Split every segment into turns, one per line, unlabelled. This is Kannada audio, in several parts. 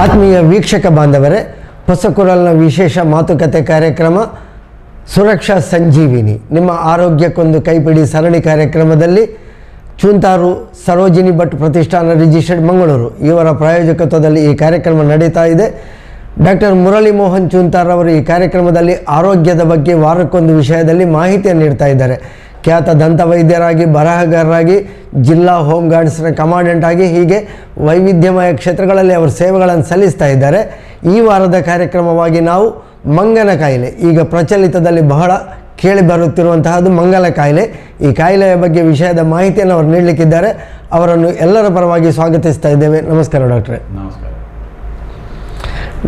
ಆತ್ಮೀಯ ವೀಕ್ಷಕ ಬಾಂಧವರೇ, ಹೊಸಕುರಲ್ನ ವಿಶೇಷ ಮಾತುಕತೆ ಕಾರ್ಯಕ್ರಮ ಸುರಕ್ಷಾ ಸಂಜೀವಿನಿ ನಿಮ್ಮ ಆರೋಗ್ಯಕ್ಕೊಂದು ಕೈಪಿಡಿ ಸರಣಿ ಕಾರ್ಯಕ್ರಮದಲ್ಲಿ ಚೂಂತಾರು ಸರೋಜಿನಿ ಭಟ್ ಪ್ರತಿಷ್ಠಾನ ರಿಜಿಸ್ಟರ್ಡ್ ಮಂಗಳೂರು ಇವರ ಪ್ರಾಯೋಜಕತ್ವದಲ್ಲಿ ಈ ಕಾರ್ಯಕ್ರಮ ನಡೀತಾ ಇದೆ. ಡಾಕ್ಟರ್ ಮುರಳಿ ಮೋಹನ್ ಚೂಂತಾರ್ ಅವರು ಈ ಕಾರ್ಯಕ್ರಮದಲ್ಲಿ ಆರೋಗ್ಯದ ಬಗ್ಗೆ ವಾರಕ್ಕೊಂದು ವಿಷಯದಲ್ಲಿ ಮಾಹಿತಿಯನ್ನು ನೀಡ್ತಾ ಇದ್ದಾರೆ. ಖ್ಯಾತ ದಂತವೈದ್ಯರಾಗಿ, ಬರಹಗಾರರಾಗಿ, ಜಿಲ್ಲಾ ಹೋಮ್ ಗಾರ್ಡ್ಸ್ನ ಕಮಾಂಡೆಂಟ್ ಆಗಿ ಹೀಗೆ ವೈವಿಧ್ಯಮಯ ಕ್ಷೇತ್ರಗಳಲ್ಲಿ ಅವರು ಸೇವೆಗಳನ್ನು ಸಲ್ಲಿಸ್ತಾ ಇದ್ದಾರೆ. ಈ ವಾರದ ಕಾರ್ಯಕ್ರಮವಾಗಿ ನಾವು ಮಂಗನ ಕಾಯಿಲೆ, ಈಗ ಪ್ರಚಲಿತದಲ್ಲಿ ಬಹಳ ಕೇಳಿ ಬರುತ್ತಿರುವಂತಹದ್ದು ಮಂಗನ ಕಾಯಿಲೆ. ಈ ಕಾಯಿಲೆಯ ಬಗ್ಗೆ ವಿಷಯದ ಮಾಹಿತಿಯನ್ನು ಅವರು ನೀಡಲಿಕ್ಕಿದ್ದಾರೆ. ಅವರನ್ನು ಎಲ್ಲರ ಪರವಾಗಿ ಸ್ವಾಗತಿಸ್ತಾ ಇದ್ದೇವೆ. ನಮಸ್ಕಾರ ಡಾಕ್ಟ್ರೆ.
ನಮಸ್ಕಾರ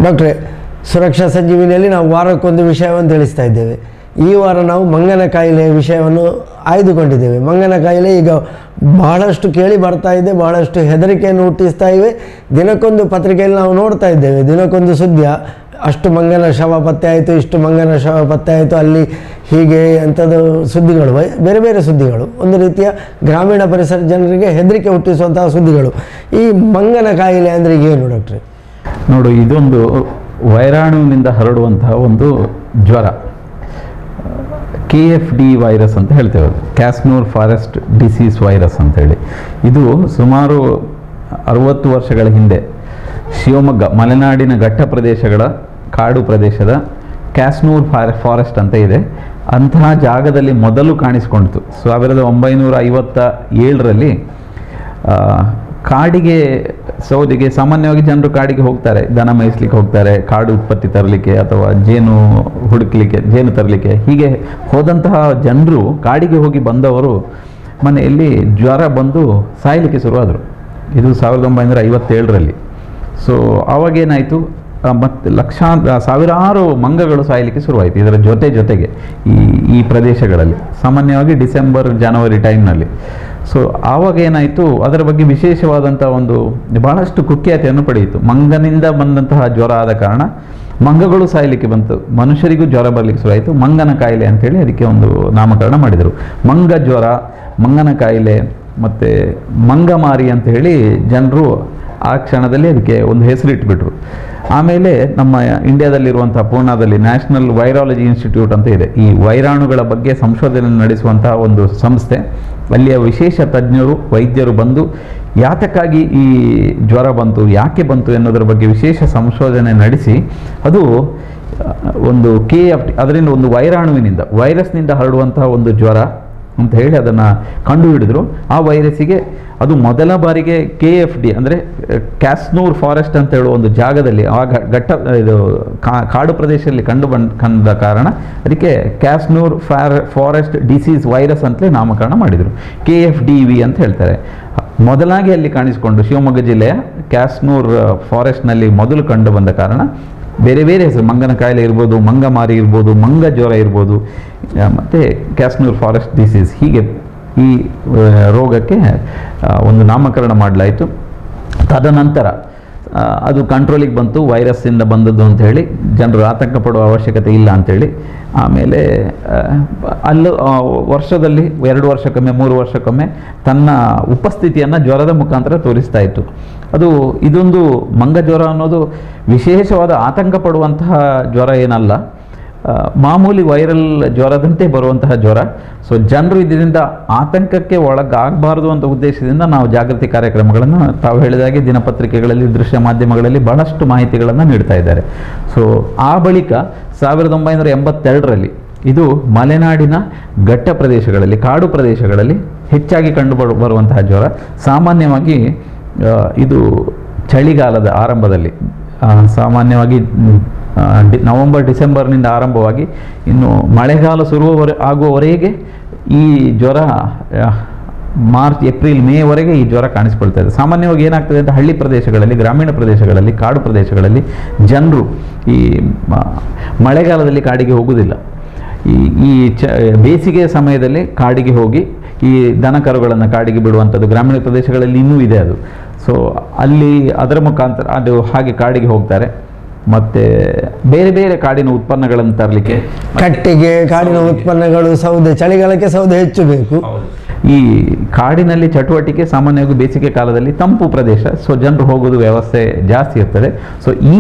ಡಾಕ್ಟ್ರೆ, ಸುರಕ್ಷಾ ಸಂಜೀವಿನಿಯಲ್ಲಿ ನಾವು ವಾರಕ್ಕೊಂದು ವಿಷಯವನ್ನು ತಿಳಿಸ್ತಾ ಇದ್ದೇವೆ. ಈ ವಾರ ನಾವು ಮಂಗನ ಕಾಯಿಲೆಯ ವಿಷಯವನ್ನು ಆಯ್ದುಕೊಂಡಿದ್ದೇವೆ. ಮಂಗನ ಕಾಯಿಲೆ ಈಗ ಬಹಳಷ್ಟು ಕೇಳಿ ಬರ್ತಾ ಇದೆ, ಬಹಳಷ್ಟು ಹೆದರಿಕೆಯನ್ನು ಹುಟ್ಟಿಸ್ತಾ ಇವೆ. ದಿನಕ್ಕೊಂದು ಪತ್ರಿಕೆಯಲ್ಲಿ ನಾವು ನೋಡ್ತಾ ಇದ್ದೇವೆ, ದಿನಕ್ಕೊಂದು ಸುದ್ದಿ, ಅಷ್ಟು ಮಂಗನ ಶವ ಪತ್ತೆ ಆಯಿತು, ಇಷ್ಟು ಮಂಗನ ಶವ ಪತ್ತೆ ಆಯಿತು, ಅಲ್ಲಿ ಹೀಗೆ ಅಂಥದ್ದು ಸುದ್ದಿಗಳು, ಬೇರೆ ಬೇರೆ ಸುದ್ದಿಗಳು, ಒಂದು ರೀತಿಯ ಗ್ರಾಮೀಣ ಪರಿಸರ ಜನರಿಗೆ ಹೆದರಿಕೆ ಹುಟ್ಟಿಸುವಂತಹ ಸುದ್ದಿಗಳು. ಈ ಮಂಗನ ಕಾಯಿಲೆ ಅಂದರೆ ಏನು ಡಾಕ್ಟ್ರೆ?
ನೋಡು, ಇದೊಂದು ವೈರಾಣುವಿನಿಂದ ಹರಡುವಂತಹ ಒಂದು ಜ್ವರ, KFD ವೈರಸ್ ಅಂತ ಹೇಳ್ತೇವೆ, ಕ್ಯಾಸ್ನೂರ್ ಫಾರೆಸ್ಟ್ ಡಿಸೀಸ್ ವೈರಸ್ ಅಂತೇಳಿ. ಇದು ಸುಮಾರು 60 ವರ್ಷಗಳ ಹಿಂದೆ ಶಿವಮೊಗ್ಗ ಮಲೆನಾಡಿನ ಘಟ್ಟ ಪ್ರದೇಶಗಳ ಕಾಡು ಪ್ರದೇಶದ ಕ್ಯಾಸ್ನೂರ್ ಫಾರೆಸ್ಟ್ ಅಂತ ಇದೆ, ಅಂತಹ ಜಾಗದಲ್ಲಿ ಮೊದಲು ಕಾಣಿಸಿಕೊಂಡಿತು. 1957ರಲ್ಲಿ ಕಾಡಿಗೆ ಸೌದಿಗೆ, ಸಾಮಾನ್ಯವಾಗಿ ಜನರು ಕಾಡಿಗೆ ಹೋಗ್ತಾರೆ, ದನ ಮೇಯಿಸ್ಲಿಕ್ಕೆ ಹೋಗ್ತಾರೆ, ಕಾಡು ಉತ್ಪತ್ತಿ ತರಲಿಕ್ಕೆ ಅಥವಾ ಜೇನು ಹುಡುಕಲಿಕ್ಕೆ, ಜೇನು ತರಲಿಕ್ಕೆ. ಹೀಗೆ ಹೋದಂತಹ ಜನರು, ಕಾಡಿಗೆ ಹೋಗಿ ಬಂದವರು ಮನೆಯಲ್ಲಿ ಜ್ವರ ಬಂದು ಸಾಯಲಿಕ್ಕೆ ಶುರುವಾದರು. ಇದು 1957ರಲ್ಲಿ. ಸೊ ಆವಾಗೇನಾಯಿತು, ಮತ್ತು ಸಾವಿರಾರು ಮಂಗಗಳು ಸಾಯಲಿಕ್ಕೆ ಶುರುವಾಯಿತು ಇದರ ಜೊತೆಗೆ ಈ ಪ್ರದೇಶಗಳಲ್ಲಿ, ಸಾಮಾನ್ಯವಾಗಿ ಡಿಸೆಂಬರ್ ಜನವರಿ ಟೈಮ್ನಲ್ಲಿ. ಸೊ ಆವಾಗ ಏನಾಯಿತು, ಅದರ ಬಗ್ಗೆ ವಿಶೇಷವಾದಂಥ ಒಂದು ಬಹಳಷ್ಟು ಕುಖ್ಯಾತಿಯನ್ನು ಪಡೆಯಿತು. ಮಂಗನಿಂದ ಬಂದಂತಹ ಜ್ವರ ಆದ ಕಾರಣ ಮಂಗಗಳು ಸಾಯಲಿಕ್ಕೆ ಬಂತು, ಮನುಷ್ಯರಿಗೂ ಜ್ವರ ಬರಲಿಕ್ಕೆ ಶುರುವಾಯಿತು. ಮಂಗನ ಕಾಯಿಲೆ ಅಂಥೇಳಿ ಅದಕ್ಕೆ ಒಂದು ನಾಮಕರಣ ಮಾಡಿದರು. ಮಂಗ ಜ್ವರ, ಮಂಗನ ಕಾಯಿಲೆ ಮತ್ತು ಮಂಗಮಾರಿ ಅಂತ ಹೇಳಿ ಜನರು ಆ ಕ್ಷಣದಲ್ಲಿ ಅದಕ್ಕೆ ಒಂದು ಹೆಸರಿಟ್ಬಿಟ್ರು. ಆಮೇಲೆ ನಮ್ಮ ಇಂಡಿಯಾದಲ್ಲಿರುವಂಥ ಪೂನಾದಲ್ಲಿ ನ್ಯಾಷನಲ್ ವೈರಾಲಜಿ ಇನ್ಸ್ಟಿಟ್ಯೂಟ್ ಅಂತ ಇದೆ, ಈ ವೈರಾಣುಗಳ ಬಗ್ಗೆ ಸಂಶೋಧನೆ ನಡೆಸುವಂತಹ ಒಂದು ಸಂಸ್ಥೆ. ಅಲ್ಲಿಯ ವಿಶೇಷ ತಜ್ಞರು, ವೈದ್ಯರು ಬಂದು ಯಾತಕ್ಕಾಗಿ ಈ ಜ್ವರ ಬಂತು, ಯಾಕೆ ಬಂತು ಎನ್ನುವುದರ ಬಗ್ಗೆ ವಿಶೇಷ ಸಂಶೋಧನೆ ನಡೆಸಿ ಅದು ಒಂದು KFD, ಅದರಿಂದ ಒಂದು ವೈರಸ್ನಿಂದ ಹರಡುವಂತಹ ಒಂದು ಜ್ವರ ಅಂತ ಹೇಳಿ ಅದನ್ನು ಕಂಡುಹಿಡಿದ್ರು. ಆ ವೈರಸ್ಸಿಗೆ ಅದು ಮೊದಲ ಬಾರಿಗೆ KFD ಅಂದರೆ ಕ್ಯಾಸ್ನೂರ್ ಫಾರೆಸ್ಟ್ ಅಂತ ಹೇಳುವ ಒಂದು ಜಾಗದಲ್ಲಿ, ಆ ಕಾಡು ಪ್ರದೇಶದಲ್ಲಿ ಕಂಡ ಕಾರಣ ಅದಕ್ಕೆ ಕ್ಯಾಸ್ನೂರ್ ಫಾರೆಸ್ಟ್ ಡಿಸೀಸ್ ವೈರಸ್ ಅಂತಲೇ ನಾಮಕರಣ ಮಾಡಿದರು. KFDV ಅಂತ ಹೇಳ್ತಾರೆ. ಮೊದಲಾಗಿ ಅಲ್ಲಿ ಕಾಣಿಸಿಕೊಂಡು ಶಿವಮೊಗ್ಗ ಜಿಲ್ಲೆಯ ಕ್ಯಾಸ್ನೂರ್ ಫಾರೆಸ್ಟ್ನಲ್ಲಿ ಮೊದಲು ಕಂಡು ಬಂದ ಕಾರಣ ಬೇರೆ ಬೇರೆ ಹೆಸರು, ಮಂಗನ ಕಾಯಿಲೆ ಇರ್ಬೋದು, ಮಂಗಮಾರಿ ಇರ್ಬೋದು, ಮಂಗ ಜ್ವರ ಇರ್ಬೋದು, ಮತ್ತು ಕ್ಯಾಸ್ನೂರ್ ಫಾರೆಸ್ಟ್ ಡಿಸೀಸ್, ಹೀಗೆ ಈ ರೋಗಕ್ಕೆ ಒಂದು ನಾಮಕರಣ ಮಾಡಲಾಯಿತು. ತದನಂತರ ಅದು ಕಂಟ್ರೋಲಿಗೆ ಬಂತು, ವೈರಸ್ಸಿಂದ ಬಂದದ್ದು ಅಂಥೇಳಿ ಜನರು ಆತಂಕ ಪಡುವ ಅವಶ್ಯಕತೆ ಇಲ್ಲ ಅಂಥೇಳಿ. ಆಮೇಲೆ ಅಲ್ಲೂ ವರ್ಷದಲ್ಲಿ 2 ವರ್ಷಕ್ಕೊಮ್ಮೆ 3 ವರ್ಷಕ್ಕೊಮ್ಮೆ ತನ್ನ ಉಪಸ್ಥಿತಿಯನ್ನು ಜ್ವರದ ಮುಖಾಂತರ ತೋರಿಸ್ತಾ ಇತ್ತು. ಇದೊಂದು ಮಂಗ ಜ್ವರ ಅನ್ನೋದು ವಿಶೇಷವಾದ ಆತಂಕ ಪಡುವಂತಹ ಜ್ವರ ಏನಲ್ಲ, ಮಾಮೂಲಿ ವೈರಲ್ ಜ್ವರದಂತೆ ಬರುವಂತಹ ಜ್ವರ. ಸೊ ಜನರು ಇದರಿಂದ ಆತಂಕಕ್ಕೆ ಒಳಗಾಗಬಾರ್ದು ಅಂತ ಉದ್ದೇಶದಿಂದ ನಾವು ಜಾಗೃತಿ ಕಾರ್ಯಕ್ರಮಗಳನ್ನು, ತಾವು ಹೇಳಿದಾಗೆ ದಿನಪತ್ರಿಕೆಗಳಲ್ಲಿ, ದೃಶ್ಯ ಮಾಧ್ಯಮಗಳಲ್ಲಿ ಬಹಳಷ್ಟು ಮಾಹಿತಿಗಳನ್ನು ನೀಡ್ತಾ ಇದ್ದಾರೆ. ಸೊ ಆ ಬಳಿಕ 1982ರಲ್ಲಿ ಇದು ಮಲೆನಾಡಿನ ಘಟ್ಟ ಪ್ರದೇಶಗಳಲ್ಲಿ, ಕಾಡು ಪ್ರದೇಶಗಳಲ್ಲಿ ಹೆಚ್ಚಾಗಿ ಬರುವಂತಹ ಜ್ವರ. ಸಾಮಾನ್ಯವಾಗಿ ಇದು ಚಳಿಗಾಲದ ಆರಂಭದಲ್ಲಿ, ಸಾಮಾನ್ಯವಾಗಿ ನವೆಂಬರ್ ಡಿಸೆಂಬರ್ನಿಂದ ಆರಂಭವಾಗಿ ಇನ್ನು ಮಳೆಗಾಲ ಆಗುವವರೆಗೆ ಈ ಜ್ವರ ಮಾರ್ಚ್ ಏಪ್ರಿಲ್ ಮೇವರೆಗೆ ಈ ಜ್ವರ ಕಾಣಿಸ್ಕೊಳ್ತಾ ಇದೆ. ಸಾಮಾನ್ಯವಾಗಿ ಏನಾಗ್ತದೆ ಅಂತ, ಹಳ್ಳಿ ಪ್ರದೇಶಗಳಲ್ಲಿ, ಗ್ರಾಮೀಣ ಪ್ರದೇಶಗಳಲ್ಲಿ, ಕಾಡು ಪ್ರದೇಶಗಳಲ್ಲಿ ಜನರು ಈ ಮಳೆಗಾಲದಲ್ಲಿ ಕಾಡಿಗೆ ಹೋಗುವುದಿಲ್ಲ. ಈ ಬೇಸಿಗೆಯ ಸಮಯದಲ್ಲಿ ಕಾಡಿಗೆ ಹೋಗಿ ಈ ದನಕರುಗಳನ್ನು ಕಾಡಿಗೆ ಬಿಡುವಂಥದ್ದು ಗ್ರಾಮೀಣ ಪ್ರದೇಶಗಳಲ್ಲಿ ಇನ್ನೂ ಇದೆ ಅದು. ಸೊ ಅಲ್ಲಿ ಅದರ ಮುಖಾಂತರ ಅದು ಹಾಗೆ ಕಾಡಿಗೆ ಹೋಗ್ತಾರೆ. ಮತ್ತು ಬೇರೆ ಬೇರೆ ಕಾಡಿನ ಉತ್ಪನ್ನಗಳನ್ನು ತರಲಿಕ್ಕೆ,
ಕಟ್ಟಿಗೆ, ಕಾಡಿನ ಉತ್ಪನ್ನಗಳು, ಸೌದೆ, ಚಳಿಗಾಲಕ್ಕೆ ಸೌದೆ ಹೆಚ್ಚು ಬೇಕು.
ಈ ಕಾಡಿನಲ್ಲಿ ಚಟುವಟಿಕೆ ಸಾಮಾನ್ಯವಾಗಿ ಬೇಸಿಗೆ ಕಾಲದಲ್ಲಿ ತಂಪು ಪ್ರದೇಶ, ಸೊ ಜನರು ಹೋಗೋದು ವ್ಯವಸ್ಥೆ ಜಾಸ್ತಿ ಇರ್ತದೆ. ಸೊ ಈ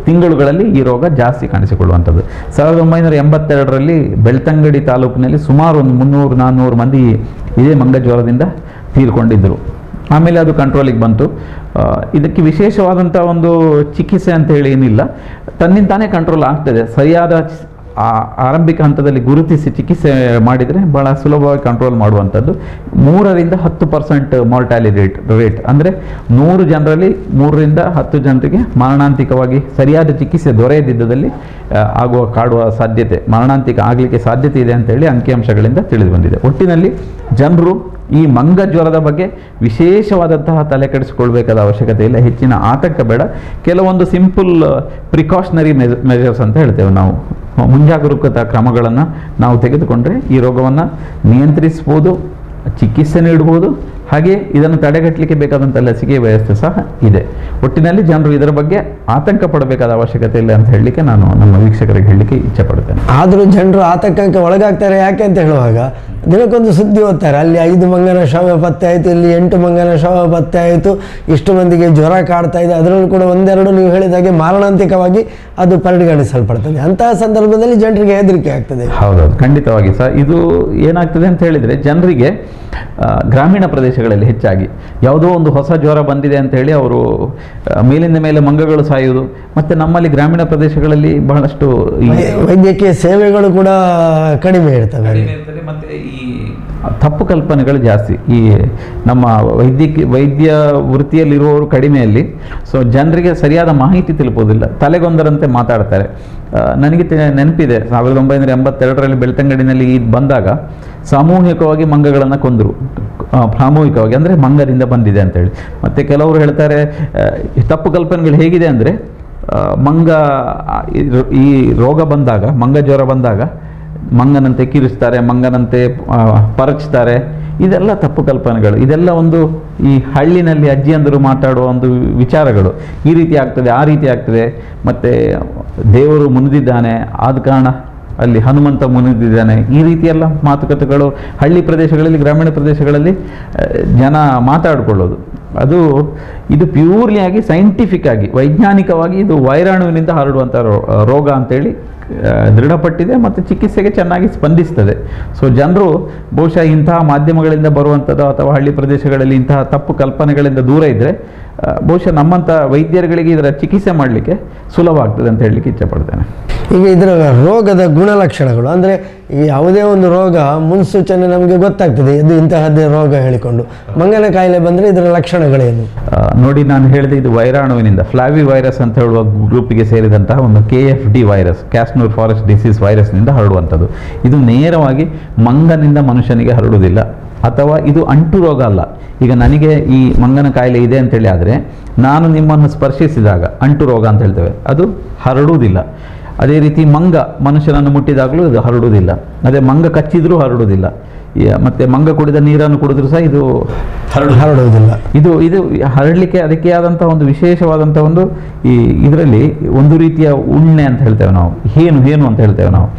ತಿಂಗಳುಗಳಲ್ಲಿ ಈ ರೋಗ ಜಾಸ್ತಿ ಕಾಣಿಸಿಕೊಳ್ಳುವಂಥದ್ದು. 1982ರಲ್ಲಿ ಬೆಳ್ತಂಗಡಿ ತಾಲೂಕಿನಲ್ಲಿ ಸುಮಾರು ಒಂದು 300-400 ಮಂದಿ ಇದೇ ಮಂಗಜ್ವರದಿಂದ ತೀರ್ಕೊಂಡಿದ್ದರು. ಆಮೇಲೆ ಅದು ಕಂಟ್ರೋಲಿಗೆ ಬಂತು. ಇದಕ್ಕೆ ವಿಶೇಷವಾದಂಥ ಒಂದು ಚಿಕಿತ್ಸೆ ಅಂತ ಹೇಳಿ ಏನಿಲ್ಲ, ತನ್ನಿಂತಾನೇ ಕಂಟ್ರೋಲ್ ಆಗ್ತದೆ. ಸರಿಯಾದ ಆರಂಭಿಕ ಹಂತದಲ್ಲಿ ಗುರುತಿಸಿ ಚಿಕಿತ್ಸೆ ಮಾಡಿದರೆ ಭಾಳ ಸುಲಭವಾಗಿ ಕಂಟ್ರೋಲ್ ಮಾಡುವಂಥದ್ದು. 3-10% ಮಾರ್ಟಾಲಿಟಿ ರೇಟ್, ಅಂದರೆ 100 ಜನರಲ್ಲಿ 3-10 ಜನರಿಗೆ ಮಾರಣಾಂತಿಕವಾಗಿ ಸರಿಯಾದ ಚಿಕಿತ್ಸೆ ದೊರೆಯದಿದ್ದಲ್ಲಿ ಕಾಡುವ ಸಾಧ್ಯತೆ, ಮಾರಣಾಂತಿಕ ಆಗಲಿಕ್ಕೆ ಸಾಧ್ಯತೆ ಇದೆ ಅಂತೇಳಿ ಅಂಕಿಅಂಶಗಳಿಂದ ತಿಳಿದು ಬಂದಿದೆ. ಒಟ್ಟಿನಲ್ಲಿ ಜನರು ಈ ಮಂಗ ಜ್ವರದ ಬಗ್ಗೆ ವಿಶೇಷವಾದಂತಹ ತಲೆ ಕೆಡಿಸಿಕೊಳ್ಬೇಕಾದ ಅವಶ್ಯಕತೆ ಇಲ್ಲ, ಹೆಚ್ಚಿನ ಆತಂಕ ಬೇಡ. ಕೆಲವೊಂದು ಸಿಂಪಲ್ ಪ್ರಿಕಾಷನರಿ ಮೆಜರ್ಸ್ ಅಂತ ಹೇಳ್ತೇವೆ ನಾವು, ಮುಂಜಾಗರೂಕತಾ ಕ್ರಮಗಳನ್ನು ನಾವು ತೆಗೆದುಕೊಂಡ್ರೆ ಈ ರೋಗವನ್ನು ನಿಯಂತ್ರಿಸ್ಬೋದು, ಚಿಕಿತ್ಸೆ ನೀಡ್ಬೋದು, ಹಾಗೆ ಇದನ್ನು ತಡೆಗಟ್ಟಲಿಕ್ಕೆ ಬೇಕಾದಂಥ ಲಸಿಕೆ ವ್ಯವಸ್ಥೆ ಸಹ ಇದೆ. ಒಟ್ಟಿನಲ್ಲಿ ಜನರು ಇದರ ಬಗ್ಗೆ ಆತಂಕ ಪಡಬೇಕಾದ ಅವಶ್ಯಕತೆ ಇಲ್ಲ ಅಂತ ಹೇಳಲಿಕ್ಕೆ ನಾನು ನಮ್ಮ ವೀಕ್ಷಕರಿಗೆ ಹೇಳಲಿಕ್ಕೆ ಇಚ್ಛೆ ಪಡ್ತೇನೆ.
ಆದರೂ ಜನರು ಆತಂಕಕ್ಕೆ ಒಳಗಾಗ್ತಾರೆ. ಯಾಕೆ ಅಂತ ಹೇಳುವಾಗ ದಿನಕ್ಕೊಂದು ಸುದ್ದಿ ಓದ್ತಾರೆ, ಅಲ್ಲಿ 5 ಮಂಗನ ಶವ ಪತ್ತೆ ಆಯಿತು, ಇಲ್ಲಿ 8 ಮಂಗನ ಶವ ಪತ್ತೆ ಆಯಿತು, ಇಷ್ಟು ಮಂದಿಗೆ ಜ್ವರ ಕಾಡ್ತಾ ಇದೆ, ಅದರಲ್ಲೂ ಕೂಡ ಒಂದೆರಡು ನೀವು ಹೇಳಿದಾಗೆ ಮಾರಣಾಂತಿಕವಾಗಿ ಅದು ಪರಿಗಣಿಸಲ್ಪಡ್ತದೆ. ಅಂತಹ ಸಂದರ್ಭದಲ್ಲಿ ಜನರಿಗೆ ಹೆದರಿಕೆ ಆಗ್ತದೆ.
ಹೌದೌದು, ಖಂಡಿತವಾಗಿ ಸಹ. ಇದು ಏನಾಗ್ತದೆ ಅಂತ ಹೇಳಿದರೆ, ಜನರಿಗೆ ಗ್ರಾಮೀಣ ಪ್ರದೇಶಗಳಲ್ಲಿ ಹೆಚ್ಚಾಗಿ ಯಾವುದೋ ಒಂದು ಹೊಸ ಜ್ವರ ಬಂದಿದೆ ಅಂತ ಹೇಳಿ ಅವರು ಮೇಲಿಂದ ಮೇಲೆ ಮಂಗಗಳು ಸಾಯುವುದು, ಮತ್ತು ನಮ್ಮಲ್ಲಿ ಗ್ರಾಮೀಣ ಪ್ರದೇಶಗಳಲ್ಲಿ ಬಹಳಷ್ಟು
ವೈದ್ಯಕೀಯ ಸೇವೆಗಳು ಕೂಡ ಕಡಿಮೆ ಇರ್ತವೆ.
ಮತ್ತು ಈ ತಪ್ಪು ಕಲ್ಪನೆಗಳು ಜಾಸ್ತಿ. ಈ ನಮ್ಮ ವೈದ್ಯ ವೃತ್ತಿಯಲ್ಲಿರುವವರು ಕಡಿಮೆಯಲ್ಲಿ, ಸೊ ಜನರಿಗೆ ಸರಿಯಾದ ಮಾಹಿತಿ ತಲುಪೋದಿಲ್ಲ, ತಲೆಗೊಂದರಂತೆ ಮಾತಾಡ್ತಾರೆ. ನನಗೆ ನೆನಪಿದೆ, 1982ರಲ್ಲಿ ಬೆಳ್ತಂಗಡಿನಲ್ಲಿ ಇದು ಬಂದಾಗ ಸಾಮೂಹಿಕವಾಗಿ ಮಂಗಗಳನ್ನು ಕೊಂದರು. ಸಾಮೂಹಿಕವಾಗಿ ಅಂದರೆ ಮಂಗದಿಂದ ಬಂದಿದೆ ಅಂತೇಳಿ. ಮತ್ತು ಕೆಲವರು ಹೇಳ್ತಾರೆ, ತಪ್ಪು ಕಲ್ಪನೆಗಳು ಹೇಗಿದೆ ಅಂದರೆ, ಈ ರೋಗ ಬಂದಾಗ, ಮಂಗ ಜ್ವರ ಬಂದಾಗ ಮಂಗನಂತೆ ಕಿರಿಸ್ತಾರೆ, ಮಂಗನಂತೆ ಪರಚ್ತಾರೆ. ಇದೆಲ್ಲ ತಪ್ಪು ಕಲ್ಪನೆಗಳು. ಇದೆಲ್ಲ ಒಂದು ಈ ಹಳ್ಳಿನಲ್ಲಿ ಅಜ್ಜಿಯಂದರು ಮಾತಾಡುವ ಒಂದು ವಿಚಾರಗಳು. ಈ ರೀತಿ ಆಗ್ತದೆ, ಆ ರೀತಿ ಆಗ್ತದೆ, ಮತ್ತು ದೇವರು ಮುನಿದಿದ್ದಾನೆ, ಆದ ಕಾರಣ ಅಲ್ಲಿ ಹನುಮಂತ ಮುನಿದಿದ್ದಾನೆ, ಈ ರೀತಿಯೆಲ್ಲ ಮಾತುಕತೆಗಳು ಹಳ್ಳಿ ಪ್ರದೇಶಗಳಲ್ಲಿ, ಗ್ರಾಮೀಣ ಪ್ರದೇಶಗಳಲ್ಲಿ ಜನ ಮಾತಾಡಿಕೊಳ್ಳೋದು. ಇದು ಪ್ಯೂರ್ಲಿ ಆಗಿ ಸೈಂಟಿಫಿಕ್ ಆಗಿ, ವೈಜ್ಞಾನಿಕವಾಗಿ ಇದು ವೈರಾಣುವಿನಿಂದ ಹರಡುವಂಥ ರೋಗ ಅಂತೇಳಿ ದೃಢಪಟ್ಟಿದೆ ಮತ್ತು ಚಿಕಿತ್ಸೆಗೆ ಚೆನ್ನಾಗಿ ಸ್ಪಂದಿಸ್ತದೆ. ಸೊ ಜನರು ಬಹುಶಃ ಇಂತಹ ಮಾಧ್ಯಮಗಳಿಂದ ಬರುವಂಥದ್ದು ಅಥವಾ ಹಳ್ಳಿ ಪ್ರದೇಶಗಳಲ್ಲಿ ಇಂತಹ ತಪ್ಪು ಕಲ್ಪನೆಗಳಿಂದ ದೂರ ಇದ್ದರೆ ಬಹುಶಃ ನಮ್ಮಂಥ ವೈದ್ಯರುಗಳಿಗೆ ಇದರ ಚಿಕಿತ್ಸೆ ಮಾಡಲಿಕ್ಕೆ ಸುಲಭ ಆಗ್ತದೆ ಅಂತ ಹೇಳಲಿಕ್ಕೆ ಇಚ್ಛೆಪಡ್ತೇನೆ.
ಈಗ ಇದರ ರೋಗದ ಗುಣಲಕ್ಷಣಗಳು ಅಂದರೆ, ಈ ಯಾವುದೇ ಒಂದು ರೋಗ ಮುನ್ಸೂಚನೆ ನಮಗೆ ಗೊತ್ತಾಗ್ತದೆ, ಇದು ಇಂತಹದ್ದೇ ರೋಗ ಹೇಳಿಕೊಂಡು. ಮಂಗನ ಕಾಯಿಲೆ ಬಂದರೆ ಇದರ ಲಕ್ಷಣಗಳೇನು?
ನೋಡಿ, ನಾನು ಹೇಳಿದೆ, ಇದು ವೈರಾಣುವಿನಿಂದ, ಫ್ಲಾವಿ ವೈರಸ್ ಅಂತ ಹೇಳುವ ಗ್ರೂಪಿಗೆ ಸೇರಿದಂತಹ ಒಂದು KFD ವೈರಸ್, ಕ್ಯಾಸ್ನೂರ್ ಫಾರೆಸ್ಟ್ ಡಿಸೀಸ್ ವೈರಸ್ನಿಂದ ಹರಡುವಂಥದ್ದು. ಇದು ನೇರವಾಗಿ ಮಂಗನಿಂದ ಮನುಷ್ಯನಿಗೆ ಹರಡುವುದಿಲ್ಲ, ಅಥವಾ ಇದು ಅಂಟು ರೋಗ ಅಲ್ಲ. ಈಗ ನನಗೆ ಈ ಮಂಗನ ಕಾಯಿಲೆ ಇದೆ ಅಂತೇಳಿ ಆದರೆ ನಾನು ನಿಮ್ಮನ್ನು ಸ್ಪರ್ಶಿಸಿದಾಗ ಅಂಟು ರೋಗ ಅಂತ ಹೇಳ್ತೇವೆ, ಅದು ಹರಡುವುದಿಲ್ಲ. ಅದೇ ರೀತಿ ಮಂಗ ಮನುಷ್ಯನನ್ನು ಮುಟ್ಟಿದಾಗಲೂ ಇದು ಹರಡುವುದಿಲ್ಲ. ಅದೇ ಮಂಗ ಕಚ್ಚಿದ್ರೂ ಹರಡುವುದಿಲ್ಲ. ಮತ್ತು ಮಂಗ ಕುಡಿದ ನೀರನ್ನು ಕುಡಿದ್ರೂ ಸಹ ಇದು
ಹರಡುವುದಿಲ್ಲ.
ಇದು ಹರಡಲಿಕ್ಕೆ ಅದಕ್ಕೆ ಆದಂಥ ಒಂದು ವಿಶೇಷವಾದಂಥ ಒಂದು ಇದರಲ್ಲಿ ಒಂದು ರೀತಿಯ ಉಣ್ಣೆ ಅಂತ ಹೇಳ್ತೇವೆ ನಾವು, ಹೇನು ಅಂತ ಹೇಳ್ತೇವೆ ನಾವು.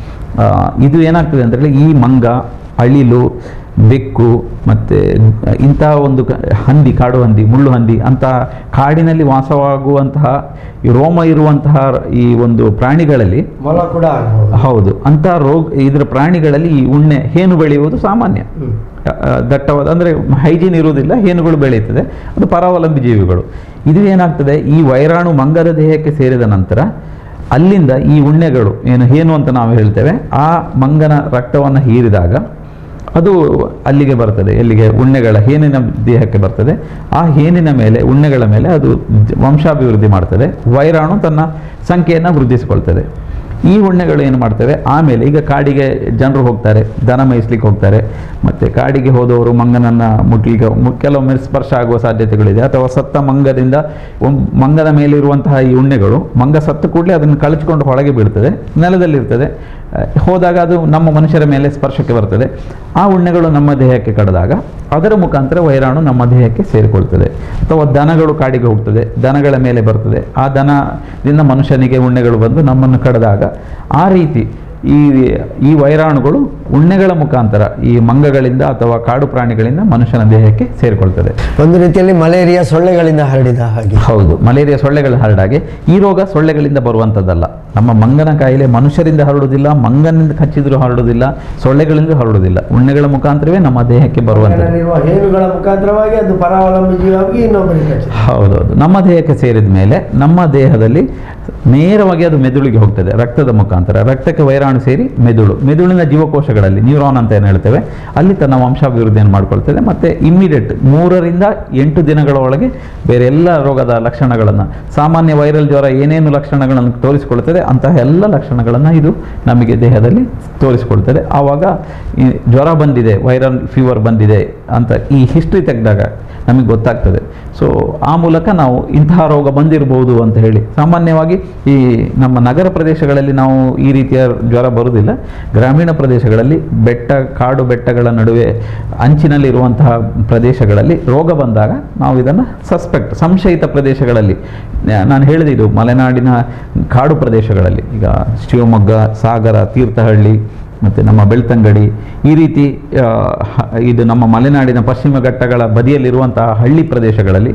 ಇದು ಏನಾಗ್ತದೆ ಅಂತ ಹೇಳಿ, ಈ ಮಂಗ, ಅಳಿಲು, ಬೆಕ್ಕು ಮತ್ತು ಇಂತಹ ಒಂದು ಹಂದಿ, ಕಾಡು ಹಂದಿ, ಮುಳ್ಳು ಹಂದಿ ಅಂತಹ ಕಾಡಿನಲ್ಲಿ ವಾಸವಾಗುವಂತಹ ರೋಮ ಇರುವಂತಹ ಈ ಒಂದು ಪ್ರಾಣಿಗಳಲ್ಲಿ
ಕೂಡ
ಹೌದು, ಅಂತಹ ಇದರ ಪ್ರಾಣಿಗಳಲ್ಲಿ ಈ ಉಣ್ಣೆ, ಹೇನು ಬೆಳೆಯುವುದು ಸಾಮಾನ್ಯ. ದಟ್ಟವಾದ ಅಂದರೆ ಹೈಜೀನ್ ಇರುವುದಿಲ್ಲ, ಹೇನುಗಳು ಬೆಳೆಯುತ್ತದೆ, ಅದು ಪರಾವಲಂಬಿ ಜೀವಿಗಳು. ಇದು ಏನಾಗ್ತದೆ, ಈ ವೈರಾಣು ಮಂಗದ ದೇಹಕ್ಕೆ ಸೇರಿದ ನಂತರ ಅಲ್ಲಿಂದ ಈ ಉಣ್ಣೆಗಳು ಹೇನು ಅಂತ ನಾವು ಹೇಳ್ತೇವೆ, ಆ ಮಂಗನ ರಕ್ತವನ್ನು ಹೀರಿದಾಗ ಅದು ಅಲ್ಲಿಗೆ ಬರ್ತದೆ, ಎಲ್ಲಿಗೆ, ಉಣ್ಣೆಗಳ ಹೇನಿನ ದೇಹಕ್ಕೆ ಬರ್ತದೆ. ಆ ಹೇನಿನ ಮೇಲೆ, ಉಣ್ಣೆಗಳ ಮೇಲೆ ಅದು ವಂಶಾಭಿವೃದ್ಧಿ ಮಾಡ್ತದೆ. ವೈರಾಣು ತನ್ನ ಸಂಖ್ಯೆಯನ್ನು ವೃದ್ಧಿಸಿಕೊಳ್ತದೆ. ಈ ಉಣ್ಣೆಗಳು ಏನು ಮಾಡ್ತವೆ, ಆಮೇಲೆ ಈಗ ಕಾಡಿಗೆ ಜನರು ಹೋಗ್ತಾರೆ, ದನ ಮೇಯಿಸ್ಲಿಕ್ಕೆ ಹೋಗ್ತಾರೆ, ಮತ್ತು ಕಾಡಿಗೆ ಹೋದವರು ಮಂಗನನ್ನು ಮುಟ್ಲಿಕ್ಕೆ ಕೆಲವೊಮ್ಮೆ ಸ್ಪರ್ಶ ಆಗುವ ಸಾಧ್ಯತೆಗಳಿದೆ. ಅಥವಾ ಸತ್ತ ಮಂಗದಿಂದ ಮಂಗದ ಮೇಲಿರುವಂತಹ ಈ ಉಣ್ಣೆಗಳು ಮಂಗ ಸತ್ತ ಕೂಡಲೇ ಅದನ್ನು ಕಳಚಿಕೊಂಡು ಹೊರಗೆ ಬೀಳ್ತದೆ, ನೆಲದಲ್ಲಿರ್ತದೆ. ಹೋದಾಗ ಅದು ನಮ್ಮ ಮನುಷ್ಯರ ಮೇಲೆ ಸ್ಪರ್ಶಕ್ಕೆ ಬರ್ತದೆ. ಆ ಉಣ್ಣೆಗಳು ನಮ್ಮ ದೇಹಕ್ಕೆ ಕಡಿದಾಗ ಅದರ ಮುಖಾಂತರ ವೈರಾಣು ನಮ್ಮ ದೇಹಕ್ಕೆ ಸೇರಿಕೊಳ್ತದೆ. ಅಥವಾ ದನಗಳು ಕಾಡಿಗೆ ಹೋಗ್ತದೆ, ದನಗಳ ಮೇಲೆ ಬರ್ತದೆ, ಆ ದನದಿಂದ ಮನುಷ್ಯನಿಗೆ ಉಣ್ಣೆಗಳು ಬಂದು ನಮ್ಮನ್ನು ಕಡಿದಾಗ ಆ ರೀತಿ ಈ ವೈರಾಣುಗಳು ಉಣ್ಣೆಗಳ ಮುಖಾಂತರ ಈ ಮಂಗಗಳಿಂದ ಅಥವಾ ಕಾಡು ಪ್ರಾಣಿಗಳಿಂದ ಮನುಷ್ಯನ ದೇಹಕ್ಕೆ ಸೇರಿಕೊಳ್ತದೆ.
ಒಂದು ರೀತಿಯಲ್ಲಿ ಮಲೇರಿಯಾ ಸೊಳ್ಳೆಗಳಿಂದ ಹರಡಿದ ಹಾಗೆ.
ಹೌದು, ಮಲೇರಿಯಾ ಸೊಳ್ಳೆಗಳ ಹರಡಾಗೆ. ಈ ರೋಗ ಸೊಳ್ಳೆಗಳಿಂದ ಬರುವಂಥದ್ದಲ್ಲ. ನಮ್ಮ ಮಂಗನ ಕಾಯಿಲೆ ಮನುಷ್ಯರಿಂದ ಹರಡುವುದಿಲ್ಲ, ಮಂಗನಿಂದ ಕಚ್ಚಿದ್ರೂ ಹರಡುವುದಿಲ್ಲ, ಸೊಳ್ಳೆಗಳಿಂದ ಹರಡುವುದಿಲ್ಲ. ಉಣ್ಣೆಗಳ ಮುಖಾಂತರವೇ ನಮ್ಮ ದೇಹಕ್ಕೆ ಬರುವಂಥದ್ದು.
ಹೇನುಗಳ ಮುಖಾಂತರವಾಗಿ ಅದು ಪರಾವಲಂಬಿ ಜೀವಾಗಿ ಇನ್ನೊಬ್ಬರಿಗೆ.
ಹೌದೌದು, ನಮ್ಮ ದೇಹಕ್ಕೆ ಸೇರಿದ ಮೇಲೆ ನಮ್ಮ ದೇಹದಲ್ಲಿ ನೇರವಾಗಿ ಅದು ಮೆದುಳಿಗೆ ಹೋಗ್ತದೆ ರಕ್ತದ ಮುಖಾಂತರ. ರಕ್ತಕ್ಕೆ ವೈರಾಣು ಸೇರಿ ಮೆದುಳಿನ ಜೀವಕೋಶಗಳಲ್ಲಿ ನ್ಯೂರಾನ್ ಅಂತ ಏನು ಹೇಳ್ತೇವೆ ಅಲ್ಲಿ ತನ್ನ ವಂಶಾಭಿವೃದ್ಧಿಯನ್ನು ಮಾಡ್ಕೊಳ್ತದೆ. ಮತ್ತು ಇಮ್ಮಿಡಿಯೇಟ್ 3 ರಿಂದ 8 ದಿನಗಳ ಒಳಗೆ ಬೇರೆ ಎಲ್ಲ ರೋಗದ ಲಕ್ಷಣಗಳನ್ನು, ಸಾಮಾನ್ಯ ವೈರಲ್ ಜ್ವರ ಏನೇನು ಲಕ್ಷಣಗಳನ್ನು ತೋರಿಸಿಕೊಳ್ತದೆ ಅಂತಹ ಎಲ್ಲ ಲಕ್ಷಣಗಳನ್ನು ಇದು ನಮಗೆ ದೇಹದಲ್ಲಿ ತೋರಿಸಿಕೊಳ್ತದೆ. ಆವಾಗ ಈ ಜ್ವರ ಬಂದಿದೆ, ವೈರಲ್ ಫೀವರ್ ಬಂದಿದೆ ಅಂತ ಈ ಹಿಸ್ಟ್ರಿ ತೆಗೆದಾಗ ನಮಗೆ ಗೊತ್ತಾಗ್ತದೆ. ಸೊ ಆ ಮೂಲಕ ನಾವು ಇಂತಹ ರೋಗ ಬಂದಿರಬಹುದು ಅಂತ ಹೇಳಿ. ಸಾಮಾನ್ಯವಾಗಿ ಈ ನಮ್ಮ ನಗರ ಪ್ರದೇಶಗಳಲ್ಲಿ ನಾವು ಈ ರೀತಿಯ ಜ್ವರ ಬರುವುದಿಲ್ಲ. ಗ್ರಾಮೀಣ ಪ್ರದೇಶಗಳಲ್ಲಿ ಕಾಡು ಬೆಟ್ಟಗಳ ನಡುವೆ ಅಂಚಿನಲ್ಲಿರುವಂತಹ ಪ್ರದೇಶಗಳಲ್ಲಿ ರೋಗ ಬಂದಾಗ ನಾವು ಇದನ್ನು ಸಂಶಯಿತ ಪ್ರದೇಶಗಳಲ್ಲಿ, ನಾನು ಹೇಳಿದೆ ಇದು ಮಲೆನಾಡಿನ ಕಾಡು ಪ್ರದೇಶಗಳಲ್ಲಿ, ಈಗ ಶಿವಮೊಗ್ಗ, ಸಾಗರ, ತೀರ್ಥಹಳ್ಳಿ ಮತ್ತು ನಮ್ಮ ಬೆಳ್ತಂಗಡಿ, ಈ ರೀತಿ ಇದು ನಮ್ಮ ಮಲೆನಾಡಿನ ಪಶ್ಚಿಮ ಘಟ್ಟಗಳ ಬದಿಯಲ್ಲಿರುವಂತಹ ಹಳ್ಳಿ ಪ್ರದೇಶಗಳಲ್ಲಿ